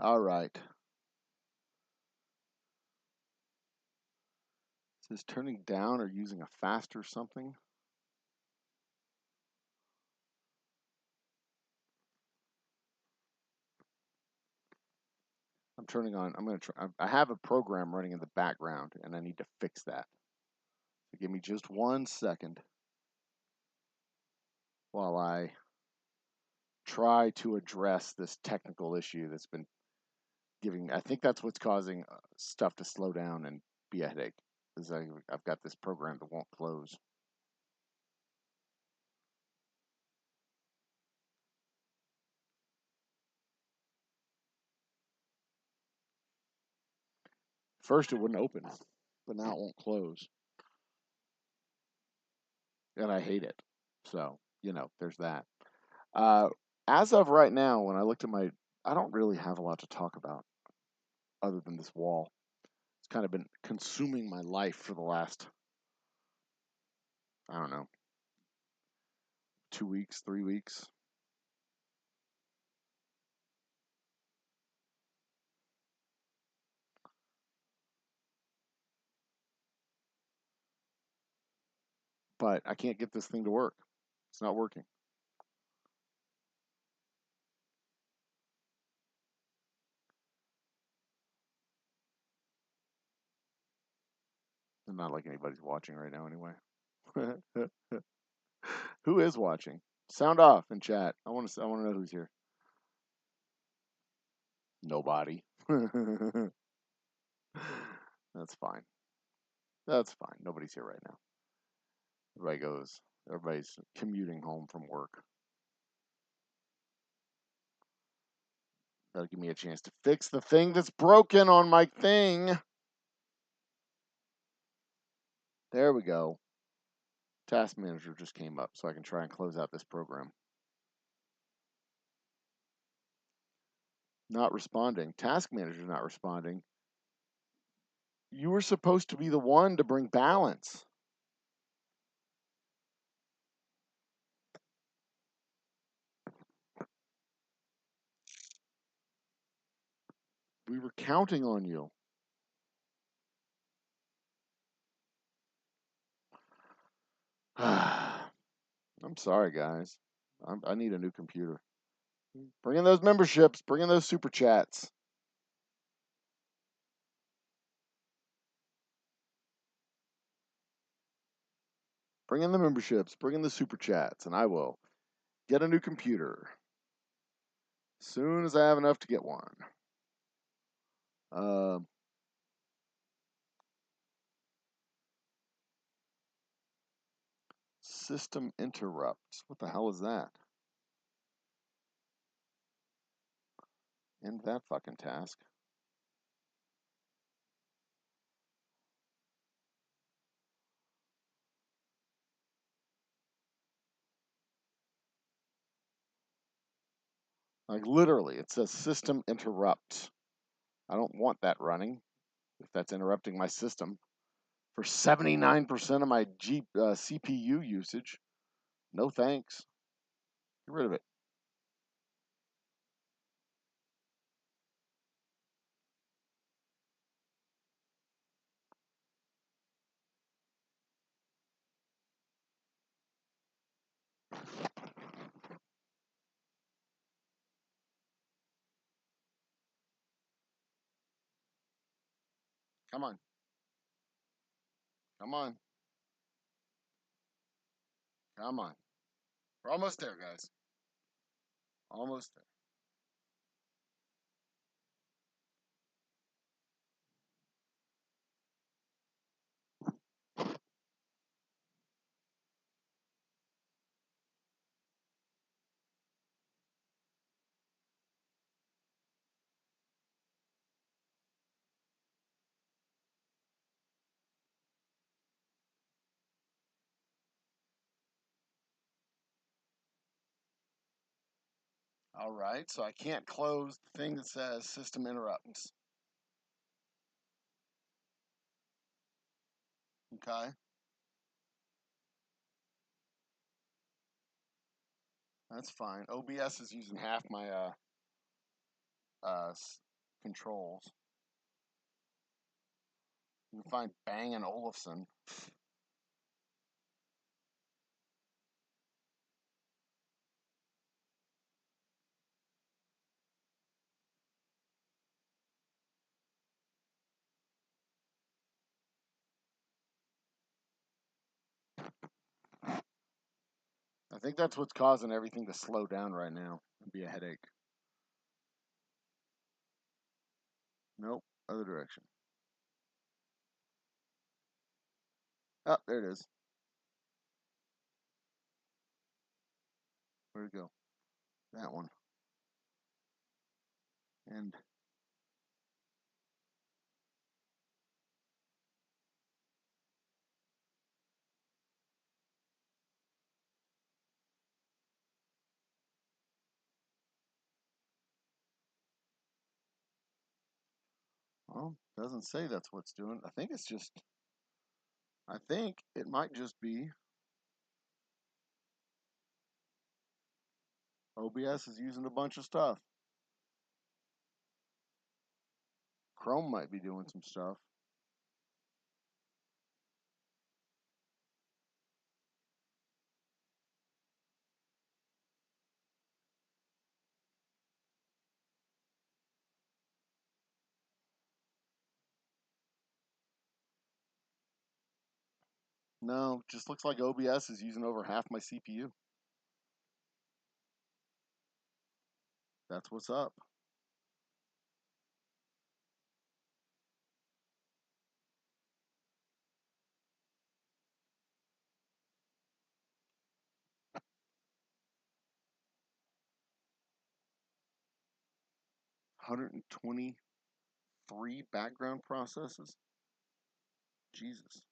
All right. Is this turning down or using a fast or something? I'm turning on. I'm going to try. I have a program running in the background, and I need to fix that. So give me just 1 second while I try to address this technical issue that's been giving. I think that's what's causing stuff to slow down and be a headache. Is I've got this program that won't close. First, it wouldn't open, but now it won't close. And I hate it. So, there's that. As of right now, when I looked at I don't really have a lot to talk about other than this wall. It's kind of been consuming my life for the last, I don't know, 2 weeks, 3 weeks. But I can't get this thing to work. It's not working. And not like anybody's watching right now anyway. Who is watching? Sound off in chat. I want to know who's here. Nobody. That's fine. That's fine. Nobody's here right now. Everybody's commuting home from work. That'll give me a chance to fix the thing that's broken on my thing. There we go. Task Manager just came up, so I can try and close out this program. Not responding. Task Manager not responding. You were supposed to be the one to bring balance. We were counting on you. I'm sorry, guys. I need a new computer. Bring in those memberships. Bring in those super chats. Bring in the memberships. Bring in the super chats, and I will get a new computer as soon as I have enough to get one. System interrupts. What the hell is that? End that fucking task. Like literally, it says system interrupts. I don't want that running if that's interrupting my system. For 79% of my CPU usage, no thanks. Get rid of it. Come on. Come on. Come on. We're almost there, guys. Almost there. All right, so I can't close the thing that says system interrupts. Okay. That's fine. OBS is using half my controls. You can find Bang and Olufsen. I think that's what's causing everything to slow down right now and be a headache. Nope, other direction. Oh, there it is. Where'd it go? That one. And well, doesn't say that's what's doing. I think it's just. I think it might just be OBS is using a bunch of stuff. Chrome might be doing some stuff. No, just looks like OBS is using over half my CPU. That's what's up. $123 background processes. Jesus.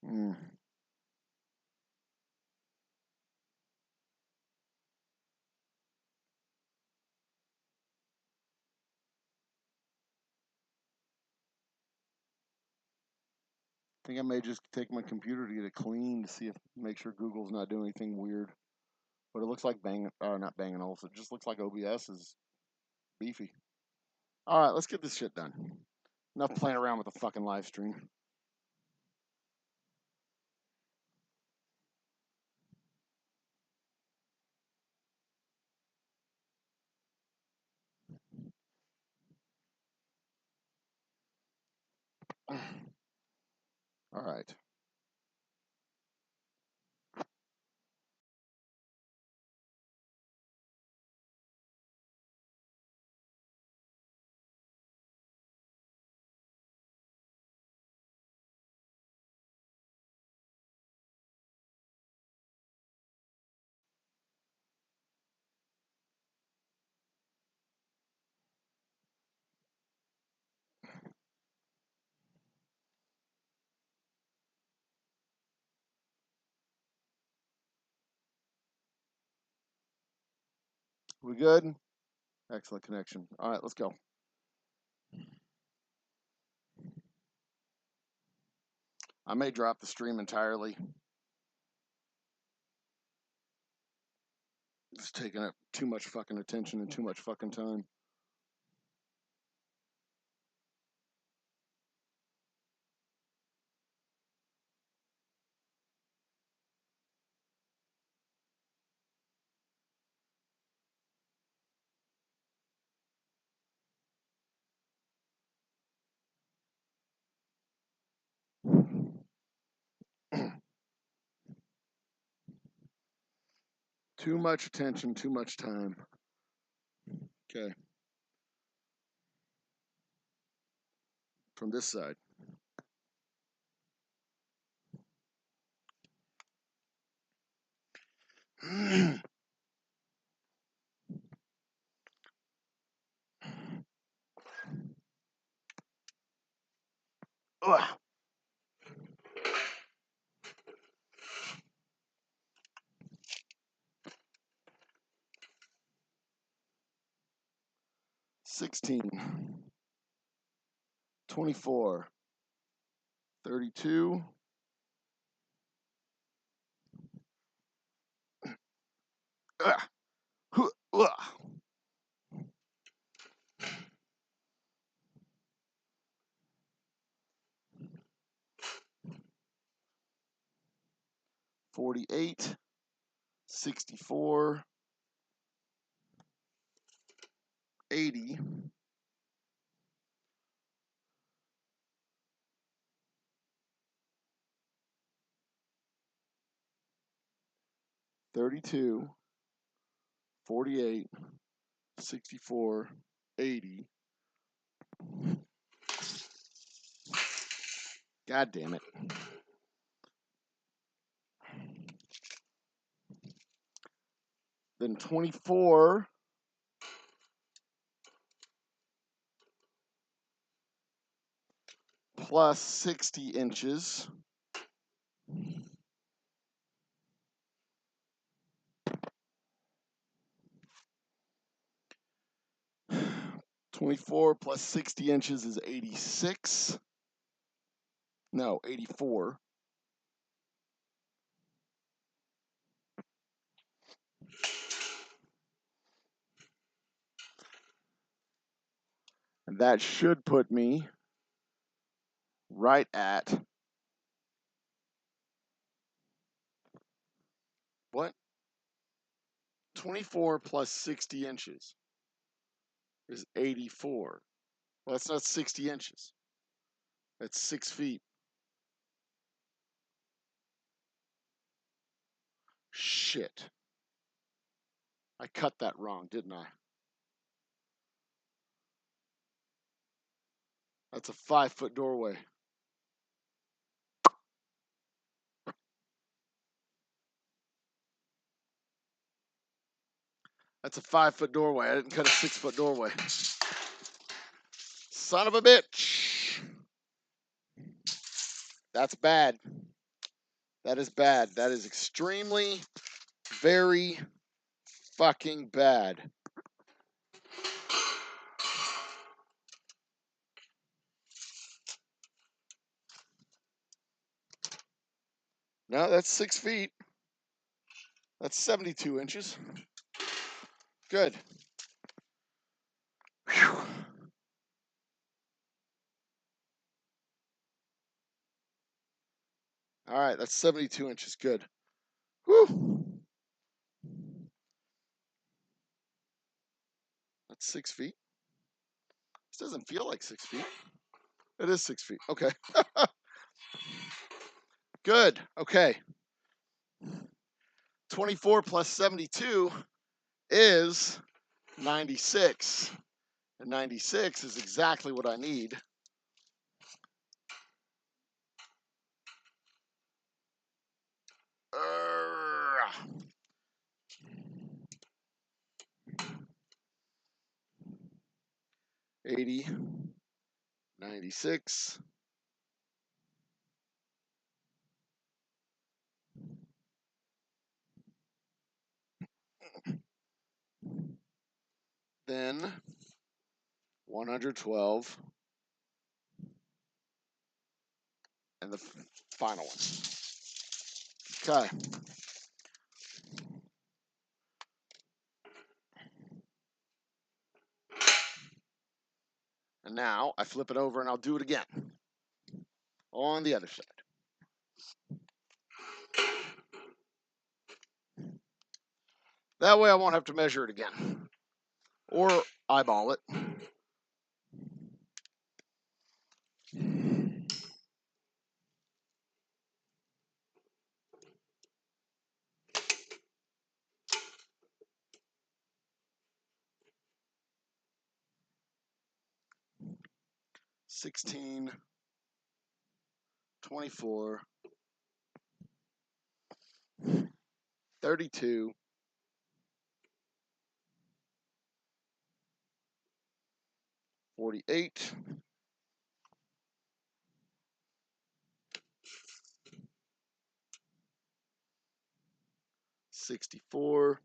Mm. I think I may just take my computer to get it clean to see if make sure Google's not doing anything weird. But it looks like not Bang & Olufsen. It just looks like OBS is beefy. All right, let's get this shit done. Enough playing around with the fucking live stream. All right. We good? Excellent connection. All right, let's go. I may drop the stream entirely. It's taking up too much fucking attention and too much fucking time. Too much attention, too much time. Okay. From this side. Ugh. 16, 24, 32, ugh, ugh, 48, 64, 80, 32, 48, 64, 80. God damn it. Then 24 plus 60 inches. '24 plus 60 inches is 86. No, 84. And that should put me right at what? 24 plus 60 inches is 84. Well, that's not 60 inches. That's 6 feet. Shit. I cut that wrong, didn't I? That's a 5-foot doorway. That's a 5-foot doorway. I didn't cut a 6-foot doorway. Son of a bitch. That's bad. That is bad. That is extremely, very fucking bad. No, that's 6 feet. That's 72 inches. Good. Whew. All right, that's 72 inches. Good. Whew. That's 6 feet. This doesn't feel like 6 feet. It is 6 feet. Okay. Good. Okay. 24 plus 72 is 96. And 96 is exactly what I need. Urgh. 80, 96. Then 112. And the final one. Okay. And now I flip it over and I'll do it again on the other side. That way I won't have to measure it again or eyeball it. $16, 24, 32, 48, 64,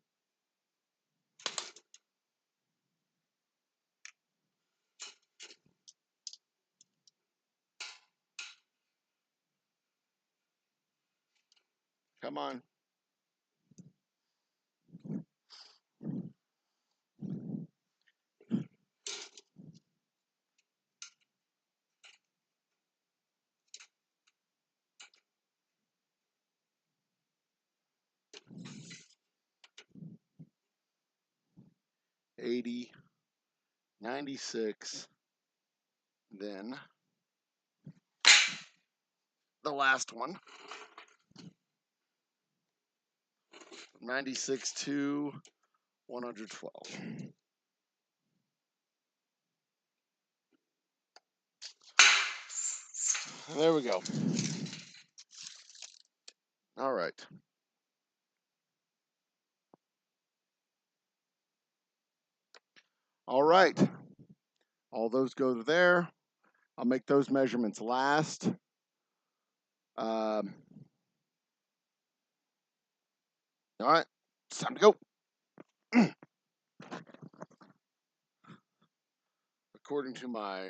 80, 96, then the last one, 96 to 112. There we go. All right. All right. All those go to there. I'll make those measurements last. All right. It's time to go. According to my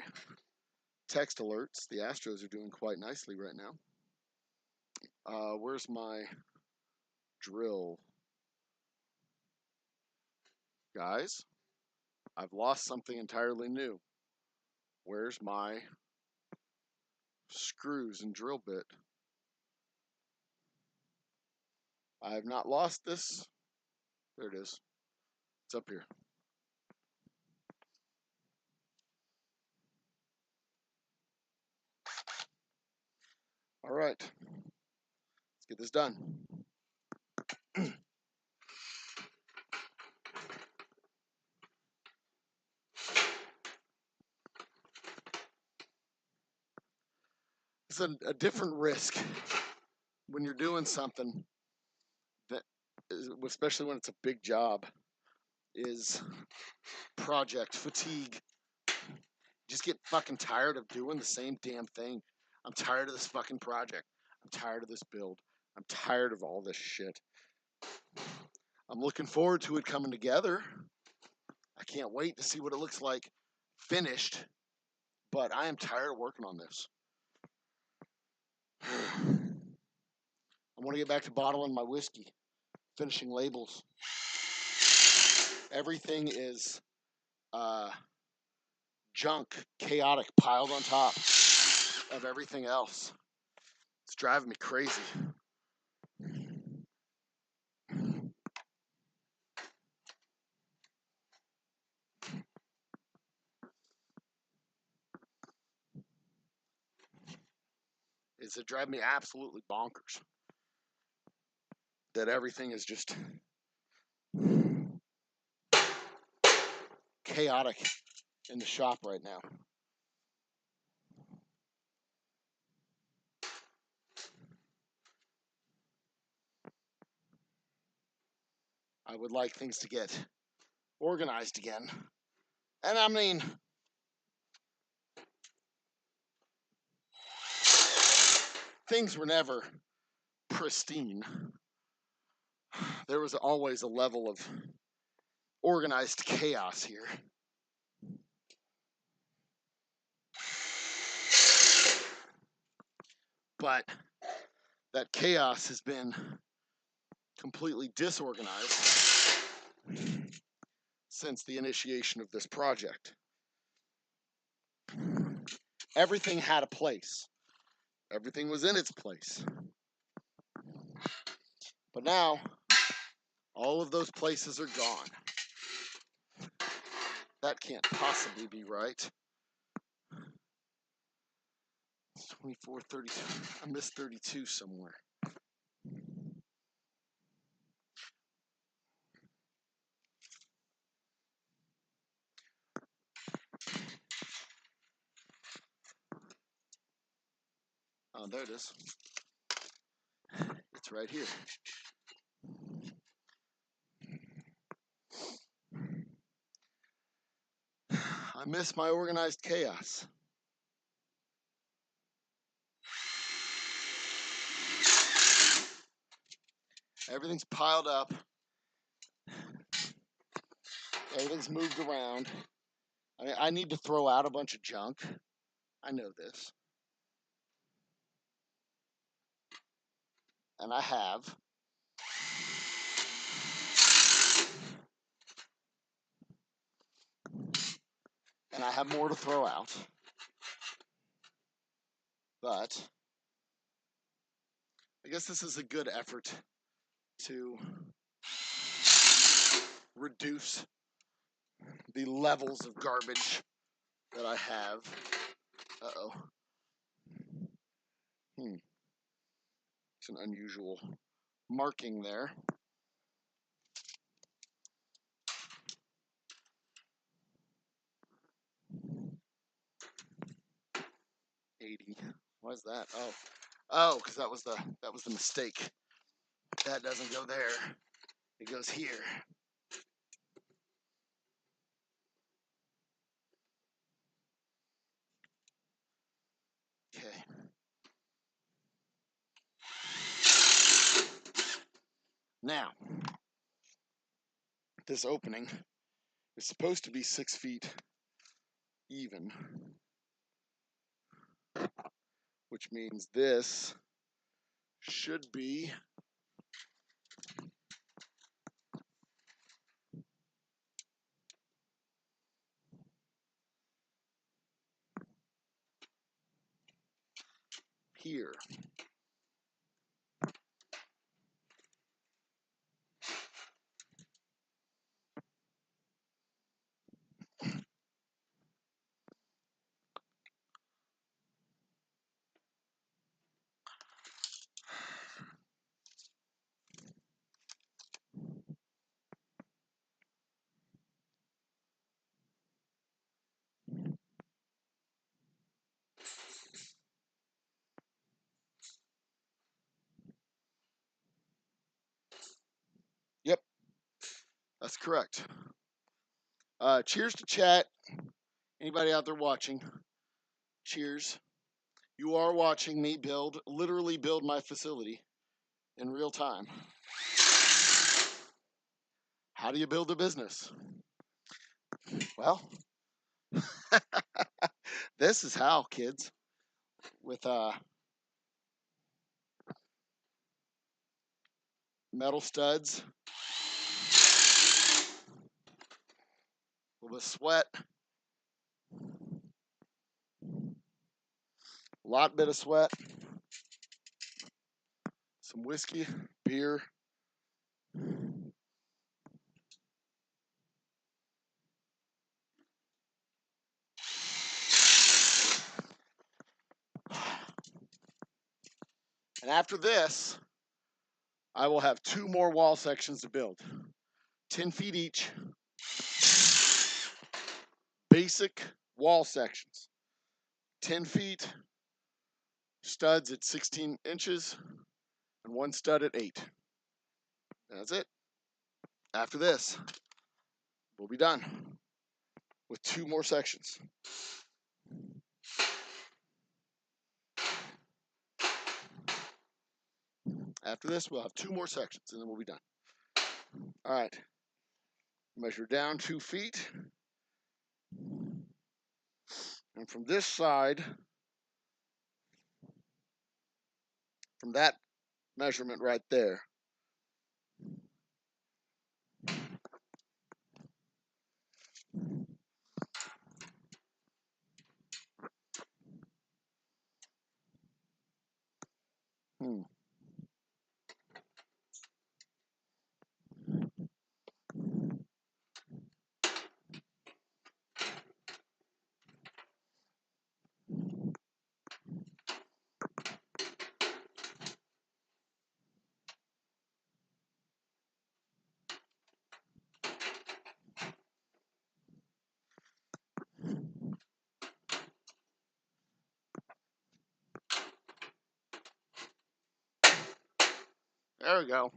text alerts, the Astros are doing quite nicely right now. Where's my drill? Guys, I've lost something entirely new. Where's my screws and drill bit? I have not lost this. There it is. It's up here. All right. Let's get this done. It's a different risk when you're doing something that, especially when it's a big job, is project fatigue. Just get fucking tired of doing the same damn thing. I'm tired of this fucking project. I'm tired of this build. I'm tired of all this shit. I'm looking forward to it coming together. I can't wait to see what it looks like finished, but I am tired of working on this. I want to get back to bottling my whiskey, finishing labels. Everything is junk, chaotic, piled on top of everything else. It's driving me crazy. It's driving me absolutely bonkers that everything is just chaotic in the shop right now. I would like things to get organized again. And I mean, things were never pristine. There was always a level of organized chaos here. But that chaos has been completely disorganized since the initiation of this project. Everything had a place. Everything was in its place. But now, all of those places are gone. That can't possibly be right. It's 24, 32. I missed 32 somewhere. Oh, there it is. It's right here. I miss my organized chaos. Everything's piled up. Everything's moved around. I mean, I need to throw out a bunch of junk. I know this. And I have. And I have more to throw out. But I guess this is a good effort to reduce the levels of garbage that I have. Uh-oh. It's an unusual marking there. 80. Why is that? Oh, because that was the mistake. That doesn't go there. It goes here. Okay. Now, this opening is supposed to be 6 feet even, which means this should be here. Yep, that's correct. Cheers to chat. Anybody out there watching? Cheers. You are watching me literally build my facility. in real time. How do you build a business? Well, this is how, kids, with metal studs, a little bit of sweat, a lot bit of sweat, some whiskey, beer, and after this, I will have 2 more wall sections to build, 10 feet each, basic wall sections, 10 feet, studs at 16 inches, and 1 stud at 8. That's it. After this, we'll be done with 2 more sections. After this, we'll have 2 more sections, and then we'll be done. All right. Measure down 2 feet. And from this side, from that measurement right there, there we go.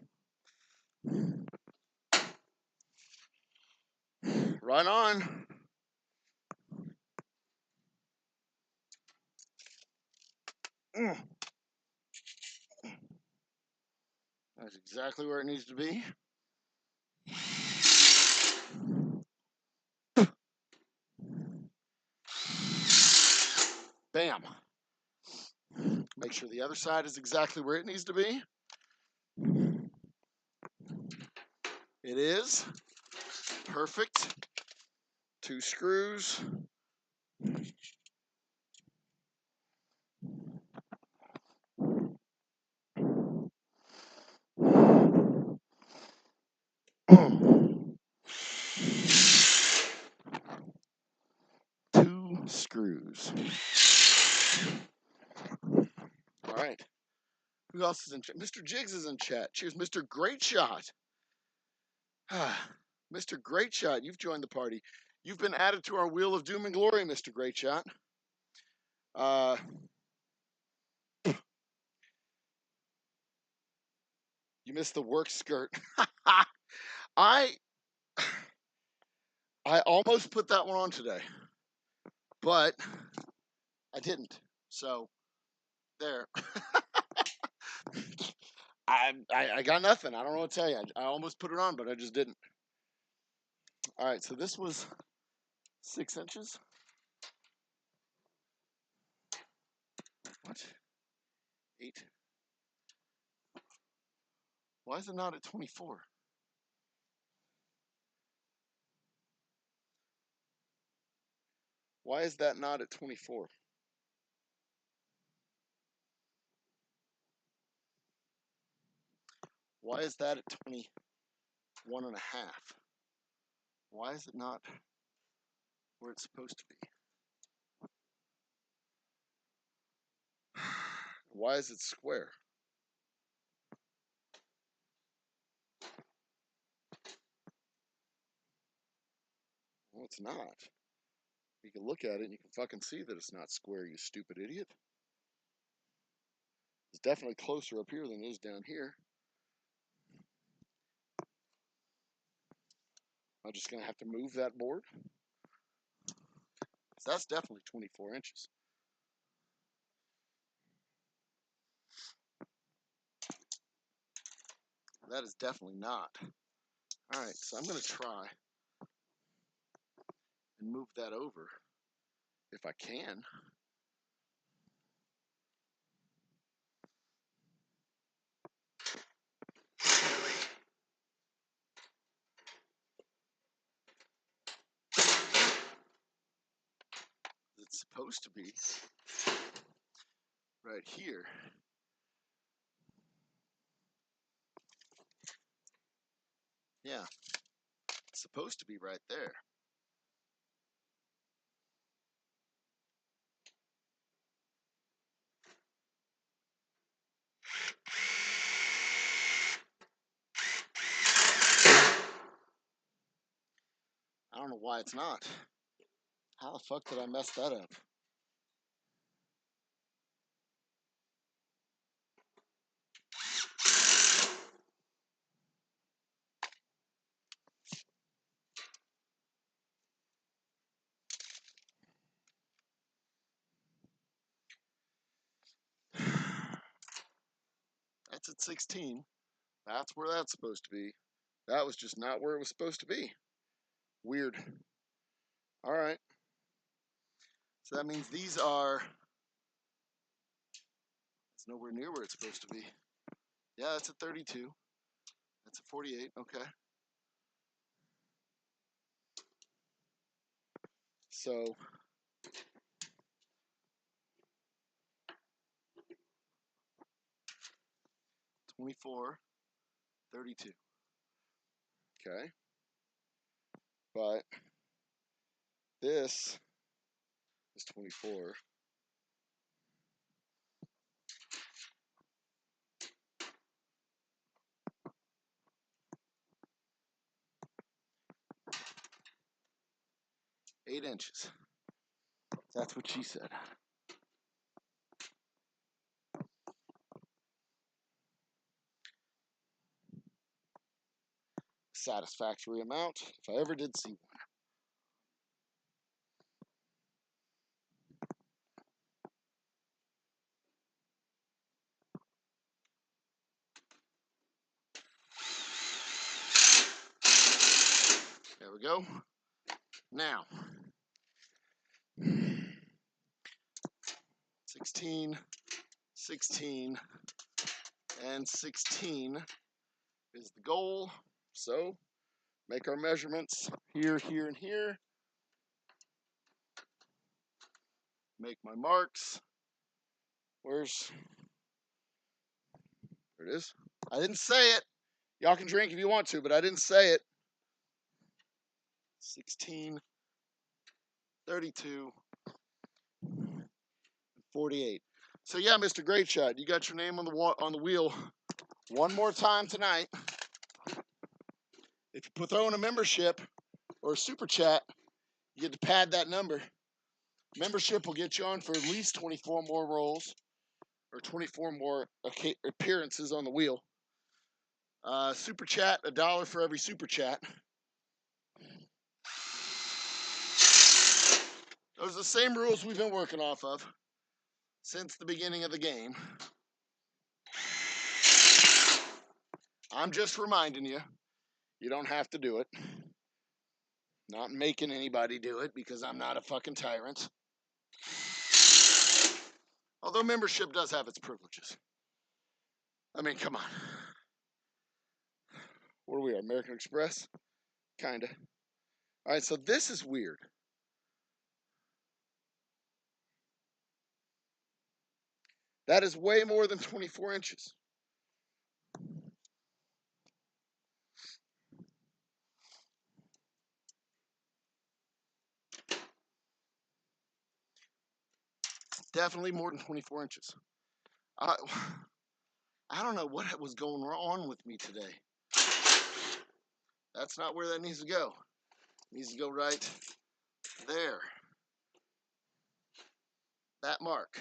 Right on. That's exactly where it needs to be. Bam. Make sure the other side is exactly where it needs to be. It is. Perfect. 2 screws. Two screws. All right. Who else is in chat? Mr. Jiggs is in chat. Cheers, Mr. Great Shot. Mr. Great Shot, you've joined the party. You've been added to our wheel of doom and glory, Mr. Great Shot. You missed the work skirt. I almost put that one on today, but I didn't. So there. I got nothing. I don't know what to tell you. I almost put it on, but I just didn't. All right, so this was 6 inches. What? 8. Why is it not at 24? Why is that not at 24? Why is that at 21 and a half? Why is it not where it's supposed to be? Why is it square? Well, it's not. You can look at it and you can fucking see that it's not square, you stupid idiot. It's definitely closer up here than it is down here. I'm just going to have to move that board. So that's definitely 24 inches. that is definitely not. All right, so I'm going to try and move that over if I can. It's supposed to be right here. Yeah, it's supposed to be right there. I don't know why it's not. How the fuck did I mess that up? That's at 16. That's where that's supposed to be. That was just not where it was supposed to be. Weird. All right. So that means these are, it's nowhere near where it's supposed to be. Yeah, that's a 32. That's a 48. Okay. So 24, 32. Okay. But this is 24. Eight inches. That's what she said. Satisfactory amount, if I ever did see one. There we go. Now, 16, 16, and 16 is the goal. So, make our measurements here, here, and here. Make my marks. There it is. I didn't say it. Y'all can drink if you want to, but I didn't say it. 16, 32, 48. So yeah, Mr. Great Shot, you got your name on the wheel one more time tonight. If you throw in a membership or a super chat, you get to pad that number. Membership will get you on for at least 24 more rolls or 24 more appearances on the wheel. Super chat, $1 for every super chat. Those are the same rules we've been working off of since the beginning of the game. I'm just reminding you, you don't have to do it. Not making anybody do it because I'm not a fucking tyrant. Although membership does have its privileges. I mean, come on. What are we, American Express? Kinda. All right, so this is weird. That is way more than 24 inches. Definitely more than 24 inches. I don't know what was going on with me today. That's not where that needs to go. It needs to go right there. That mark.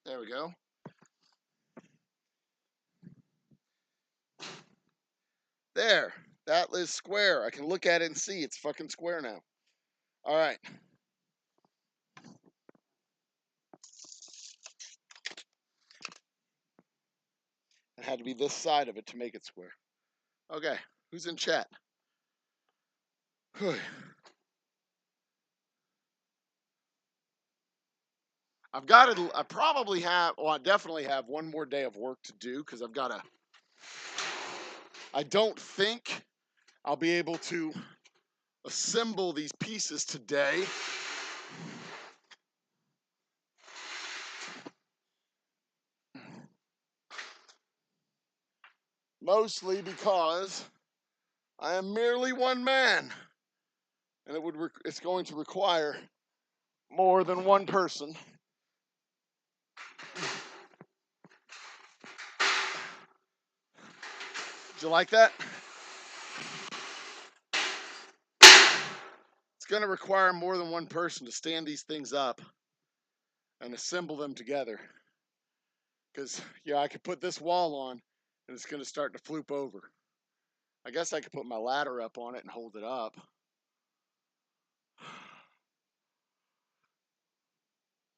There we go. There, that is square. I can look at it and see it's fucking square now. All right. It had to be this side of it to make it square. Okay, who's in chat? I've got to, I probably have, well, I definitely have one more day of work to do because I've got to, I don't think I'll be able to assemble these pieces today. Mostly because I am merely one man, and it's going to require more than one person. Did you like that? It's going to require more than one person to stand these things up and assemble them together. Because, yeah, I could put this wall on, and it's going to start to floop over. I guess I could put my ladder up on it and hold it up.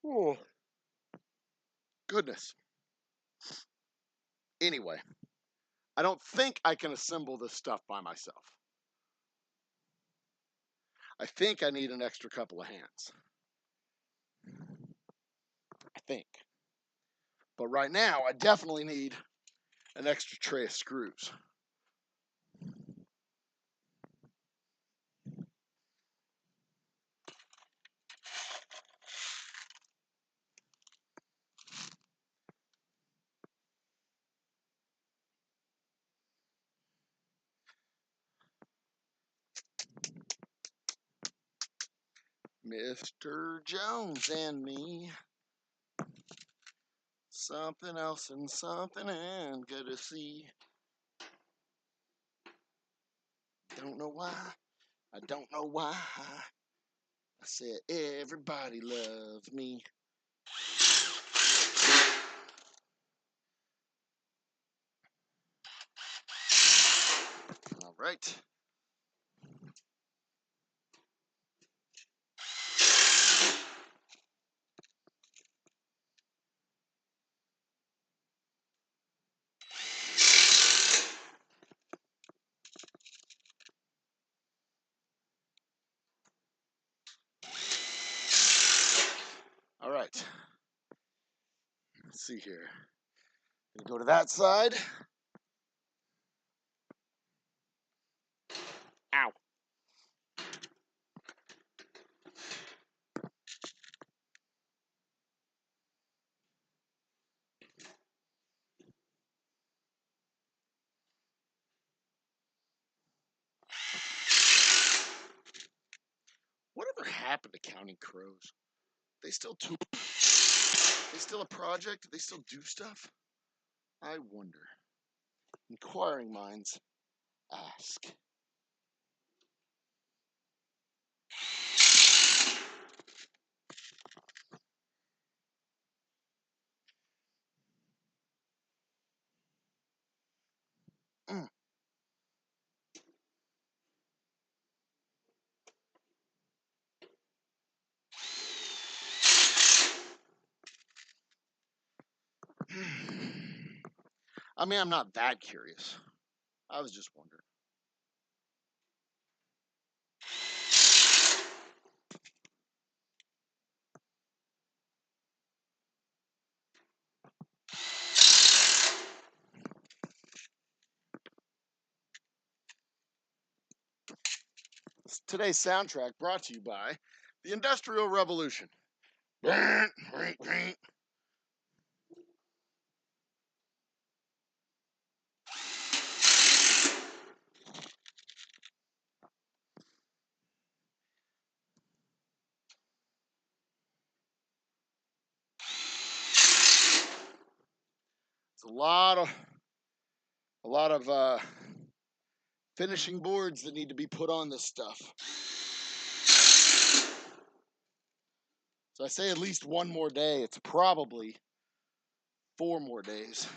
Oh, goodness. Anyway, I don't think I can assemble this stuff by myself. I think I need an extra couple of hands. I think. But right now, I definitely need an extra tray of screws. Mr. Jones and me. Something else and something and good to see. Don't know why. I don't know why. I said everybody loves me. All right. All right. Let's see here. Gonna go to that side. Ow. Whatever happened to counting crows? They still tool? They still a project? They still do stuff? I wonder. Inquiring minds ask. I mean, I'm not that curious. I was just wondering. Today's soundtrack brought to you by the Industrial Revolution. It's a lot of finishing boards that need to be put on this stuff. So I say at least one more day. It's probably 4 more days.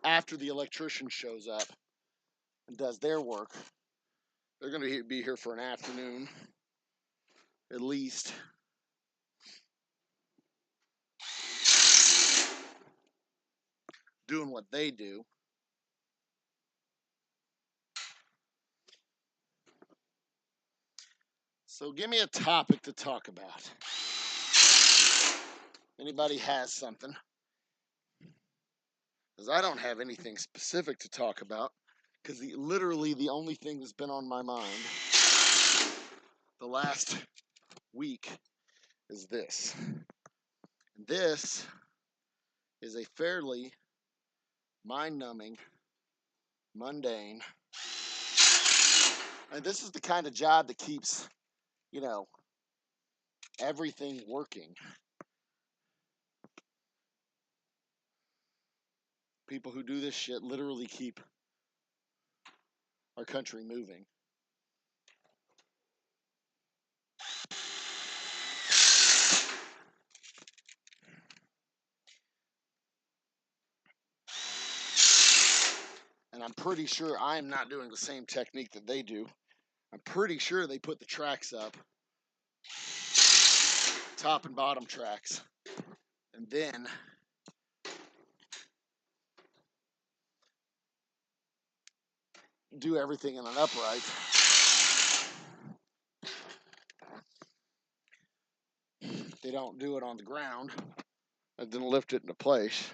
after the electrician shows up and does their work. They're going to be here for an afternoon, at least. Doing what they do. So give me a topic to talk about. Anybody has something? Because I don't have anything specific to talk about. Because literally the only thing that's been on my mind the last week is this. And this is a fairly mind-numbing, mundane, and this is the kind of job that keeps, you know, everything working. People who do this shit literally keep our country moving. And I'm pretty sure I'm not doing the same technique that they do. I'm pretty sure they put the tracks up, top and bottom tracks, and then do everything in an upright. They don't do it on the ground and then lift it into place.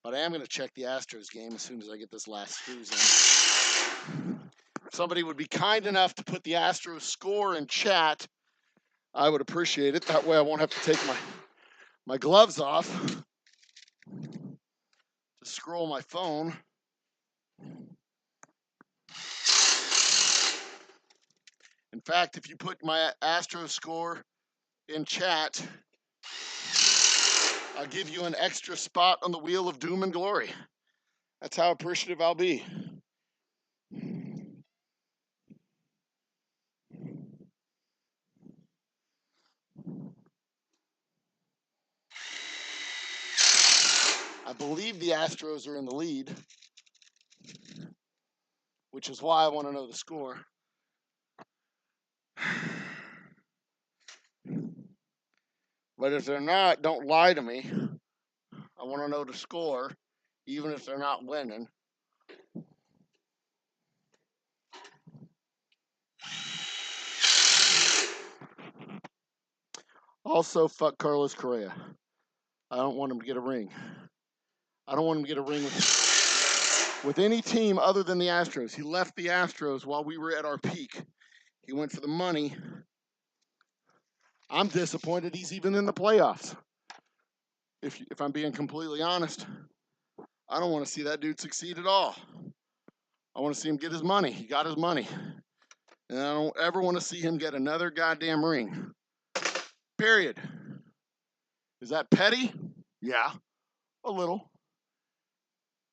But I am going to check the Astros game as soon as I get this last screws in. If somebody would be kind enough to put the Astros score in chat, I would appreciate it. That way I won't have to take my gloves off to scroll my phone. In fact, if you put my Astros score in chat, I'll give you an extra spot on the wheel of doom and glory. That's how appreciative I'll be. I believe the Astros are in the lead, which is why I want to know the score. But if they're not, don't lie to me. I want to know the score, even if they're not winning. Also, fuck Carlos Correa. I don't want him to get a ring. I don't want him to get a ring with any team other than the Astros. He left the Astros while we were at our peak. He went for the money. I'm disappointed he's even in the playoffs. If I'm being completely honest, I don't want to see that dude succeed at all. I want to see him get his money. He got his money. And I don't ever want to see him get another goddamn ring. Period. Is that petty? Yeah, a little.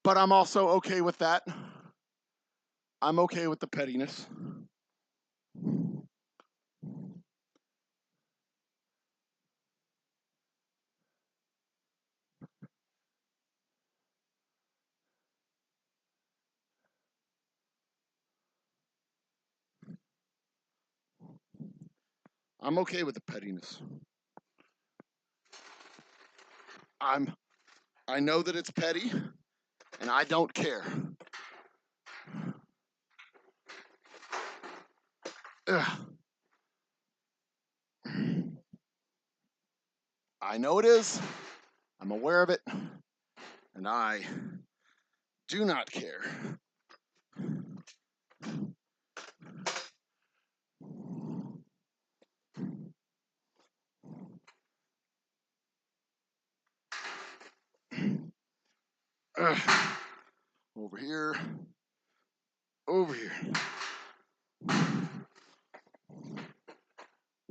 But I'm also okay with that. I'm okay with the pettiness. I'm okay with the pettiness. I know that it's petty, and I don't care. Ugh. I know it is. I'm aware of it, and I do not care. Ugh. Over here. Over here.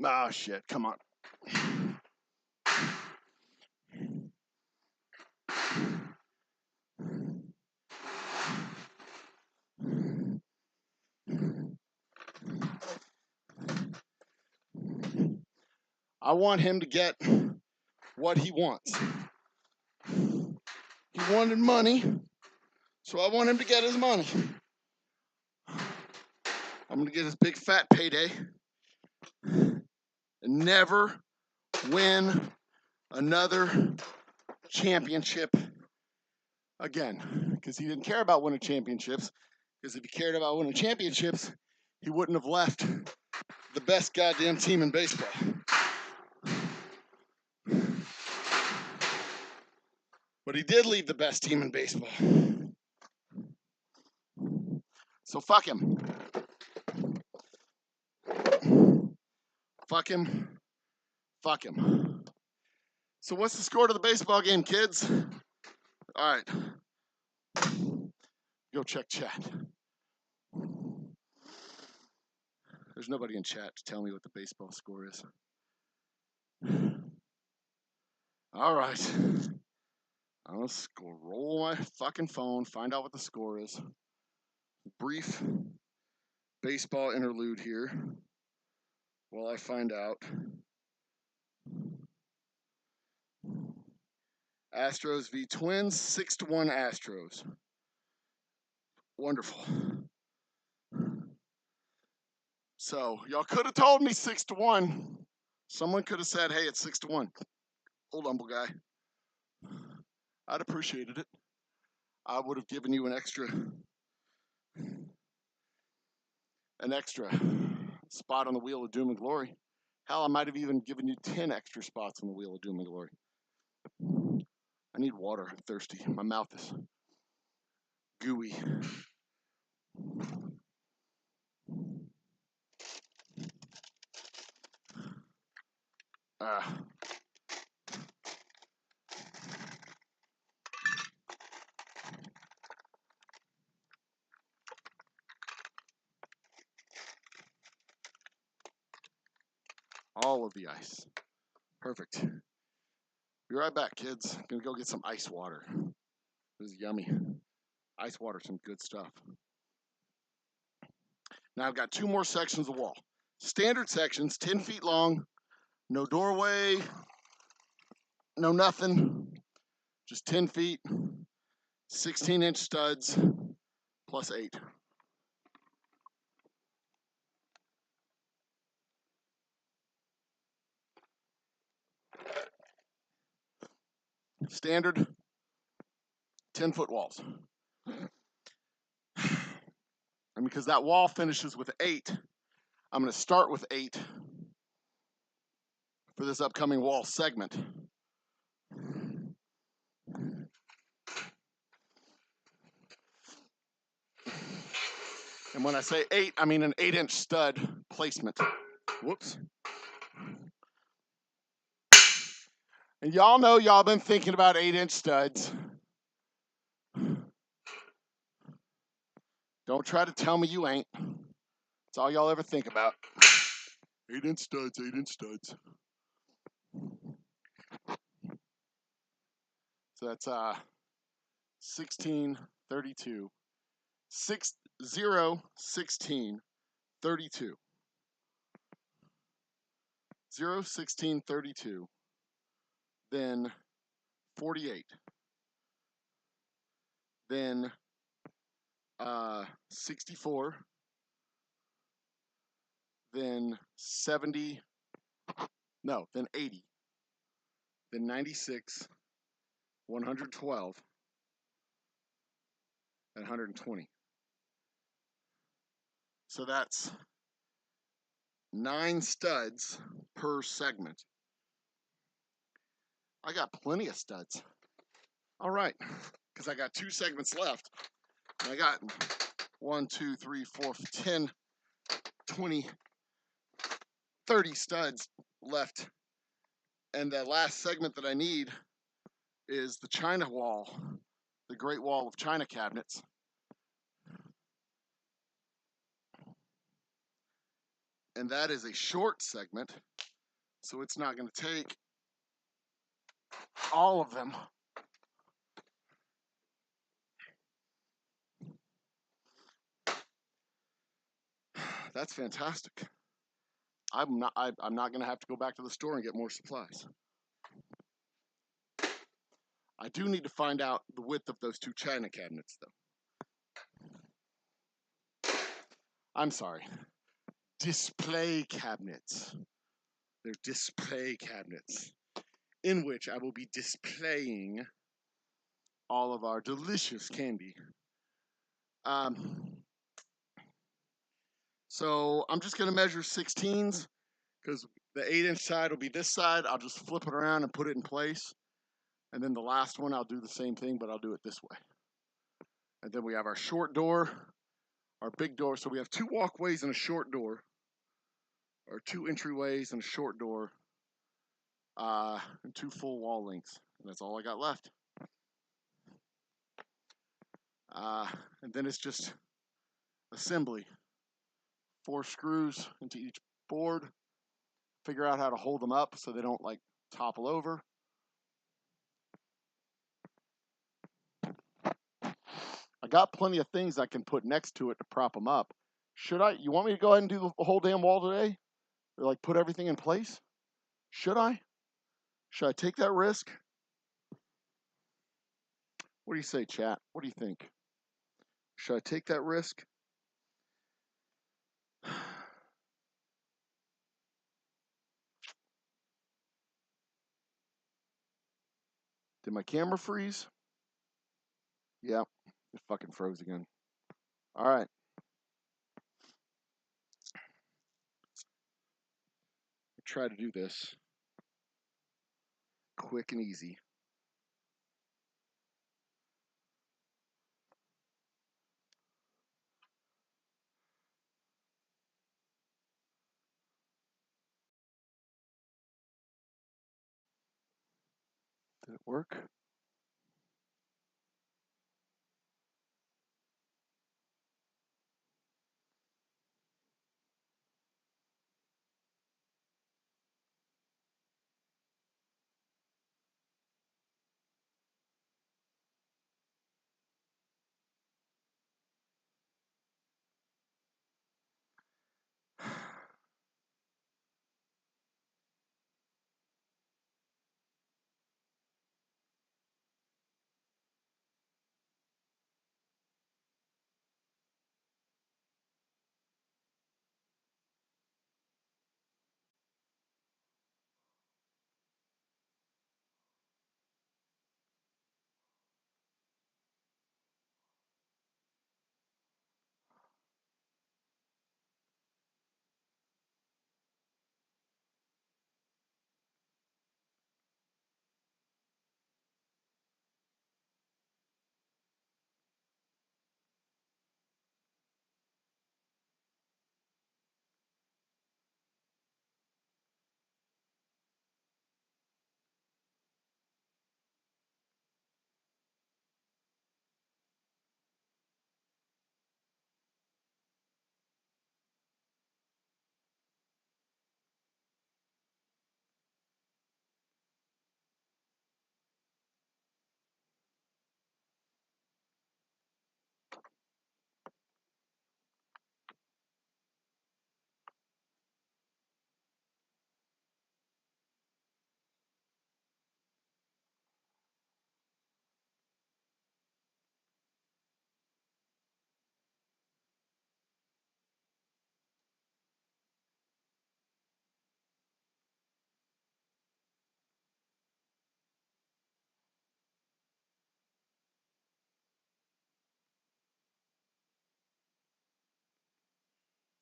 Ah, shit. Come on. I want him to get what he wants. He wanted money, so I want him to get his money. I'm going to get his big fat payday and never win another championship again. Because he didn't care about winning championships. Because if he cared about winning championships, he wouldn't have left the best goddamn team in baseball. But he did leave the best team in baseball. So fuck him. Fuck him. Fuck him. So what's the score to the baseball game, kids? All right. Go check chat. There's nobody in chat to tell me what the baseball score is. All right. I'm going to scroll my fucking phone, find out what the score is. Brief baseball interlude here while I find out. Astros v. Twins, 6-1 Astros. Wonderful. So, y'all could have told me 6-1. Someone could have said, hey, it's 6-1. Old Humble guy. I'd appreciated it. I would have given you an extra spot on the Wheel of Doom and Glory. Hell, I might have even given you 10 extra spots on the Wheel of Doom and Glory. I need water. I'm thirsty. My mouth is gooey. All of the ice. Perfect. Be right back, kids. Gonna go get some ice water. This is yummy. Ice water, some good stuff. Now I've got 2 more sections of wall. Standard sections, 10 feet long, no doorway, no nothing, just 10 feet, 16-inch studs, plus 8. Standard 10-foot walls. And because that wall finishes with 8, I'm going to start with 8 for this upcoming wall segment. And when I say 8, I mean an 8-inch stud placement. Whoops. And y'all know y'all been thinking about 8-inch studs. Don't try to tell me you ain't. That's all y'all ever think about. 8-inch studs, 8-inch studs. So that's 16, 32. 6, 0, 16, 32. 0, 16, 32. Then 48. Then 64. Then 70. No, then 80. Then 96. 112. And 120. So that's 9 studs per segment. I got plenty of studs. All right, because I got 2 segments left. And I got 1, 2, 3, 4, 10, 20, 30 studs left. And the last segment that I need is the China wall, the Great Wall of China cabinets. And that is a short segment, so it's not going to take all of them. That's fantastic. I'm not going to have to go back to the store and get more supplies. I do need to find out the width of those 2 china cabinets, though. I'm sorry. Display cabinets. They're display cabinets in which I will be displaying all of our delicious candy. So I'm just going to measure 16s because the 8-inch side will be this side. I'll just flip it around and put it in place. And then the last one, I'll do the same thing, but I'll do it this way. And then we have our short door, our big door. So we have 2 walkways and a short door, or 2 entryways and a short door, and 2 full wall lengths. And that's all I got left. And then it's just assembly. 4 screws into each board. Figure out how to hold them up so they don't like topple over. I got plenty of things I can put next to it to prop them up. Should I? You want me to go ahead and do the whole damn wall today? Or like put everything in place? Should I? Should I take that risk? What do you say, chat? What do you think? Should I take that risk? Did my camera freeze? Yeah, it fucking froze again. All right. Try to do this quick and easy. Did it work?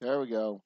There we go.